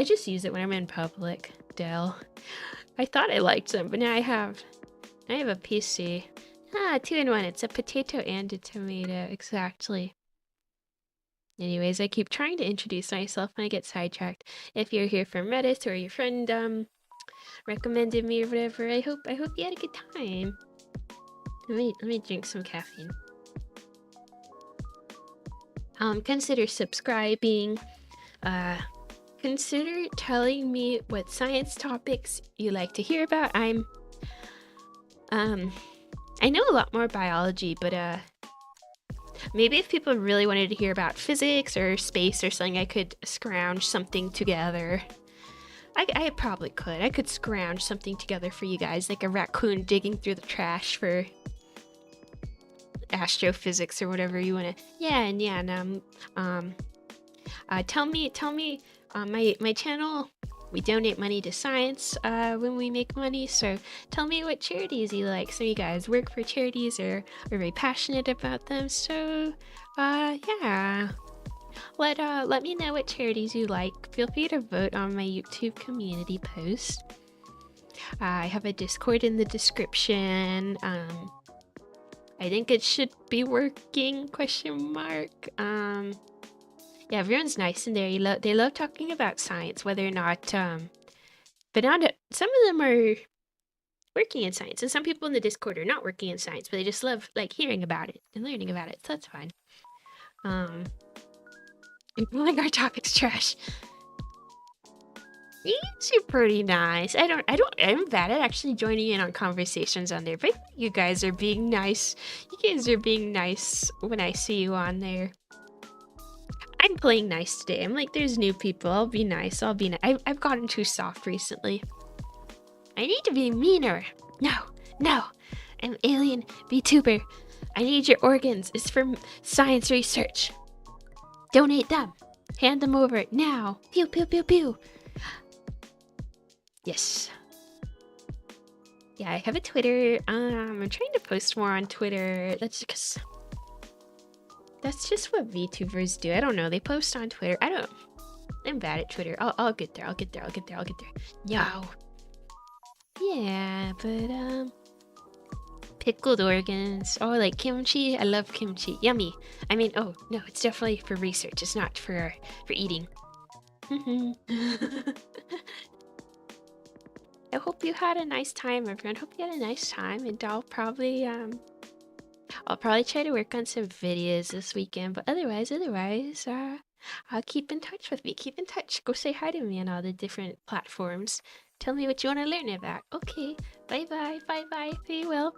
just use it when I'm in public. Dell. I thought I liked them, but now I have a PC. 2-in-1. It's a potato and a tomato. Exactly. Anyways, I keep trying to introduce myself and I get sidetracked. If you're here from Reddit or your friend recommended me or whatever, I hope you had a good time. Let me drink some caffeine. Consider subscribing. Consider telling me what science topics you like to hear about. I know a lot more biology, but maybe if people really wanted to hear about physics or space or something, I could scrounge something together. I probably could. I could scrounge something together for you guys, like a raccoon digging through the trash for astrophysics or whatever you want to. Tell me my channel, we donate money to science when we make money, so tell me what charities you like. So you guys work for charities or are very passionate about them, so yeah, let me know what charities you like. Feel free to vote on my YouTube community post. I have a Discord in the description. I think it should be working, ? Yeah, everyone's nice in there. They love talking about science, whether or not, but some of them are working in science, and some people in the Discord are not working in science, but they just love, like, hearing about it and learning about it, so that's fine. Like our topic's trash. You're pretty nice. I'm bad at actually joining in on conversations on there, but you guys are being nice. You guys are being nice when I see you on there. I'm playing nice today. I'm like, there's new people. I'll be nice. I've gotten too soft recently. I need to be meaner. No. I'm alien VTuber. I need your organs. It's for science research. Donate them. Hand them over now. Pew, pew, pew, pew. Yes. Yeah, I have a Twitter. I'm trying to post more on Twitter. That's just what VTubers do. I don't know. They post on Twitter. I'm bad at Twitter. I'll get there. No. Yeah, but pickled organs. Oh, like kimchi. I love kimchi. Yummy. I mean, oh no, it's definitely for research. It's not for eating. I hope you had a nice time, everyone. Hope you had a nice time, and I'll probably try to work on some videos this weekend. But otherwise, I'll keep in touch with me. Keep in touch. Go say hi to me on all the different platforms. Tell me what you want to learn about. Okay. Bye bye. Be well.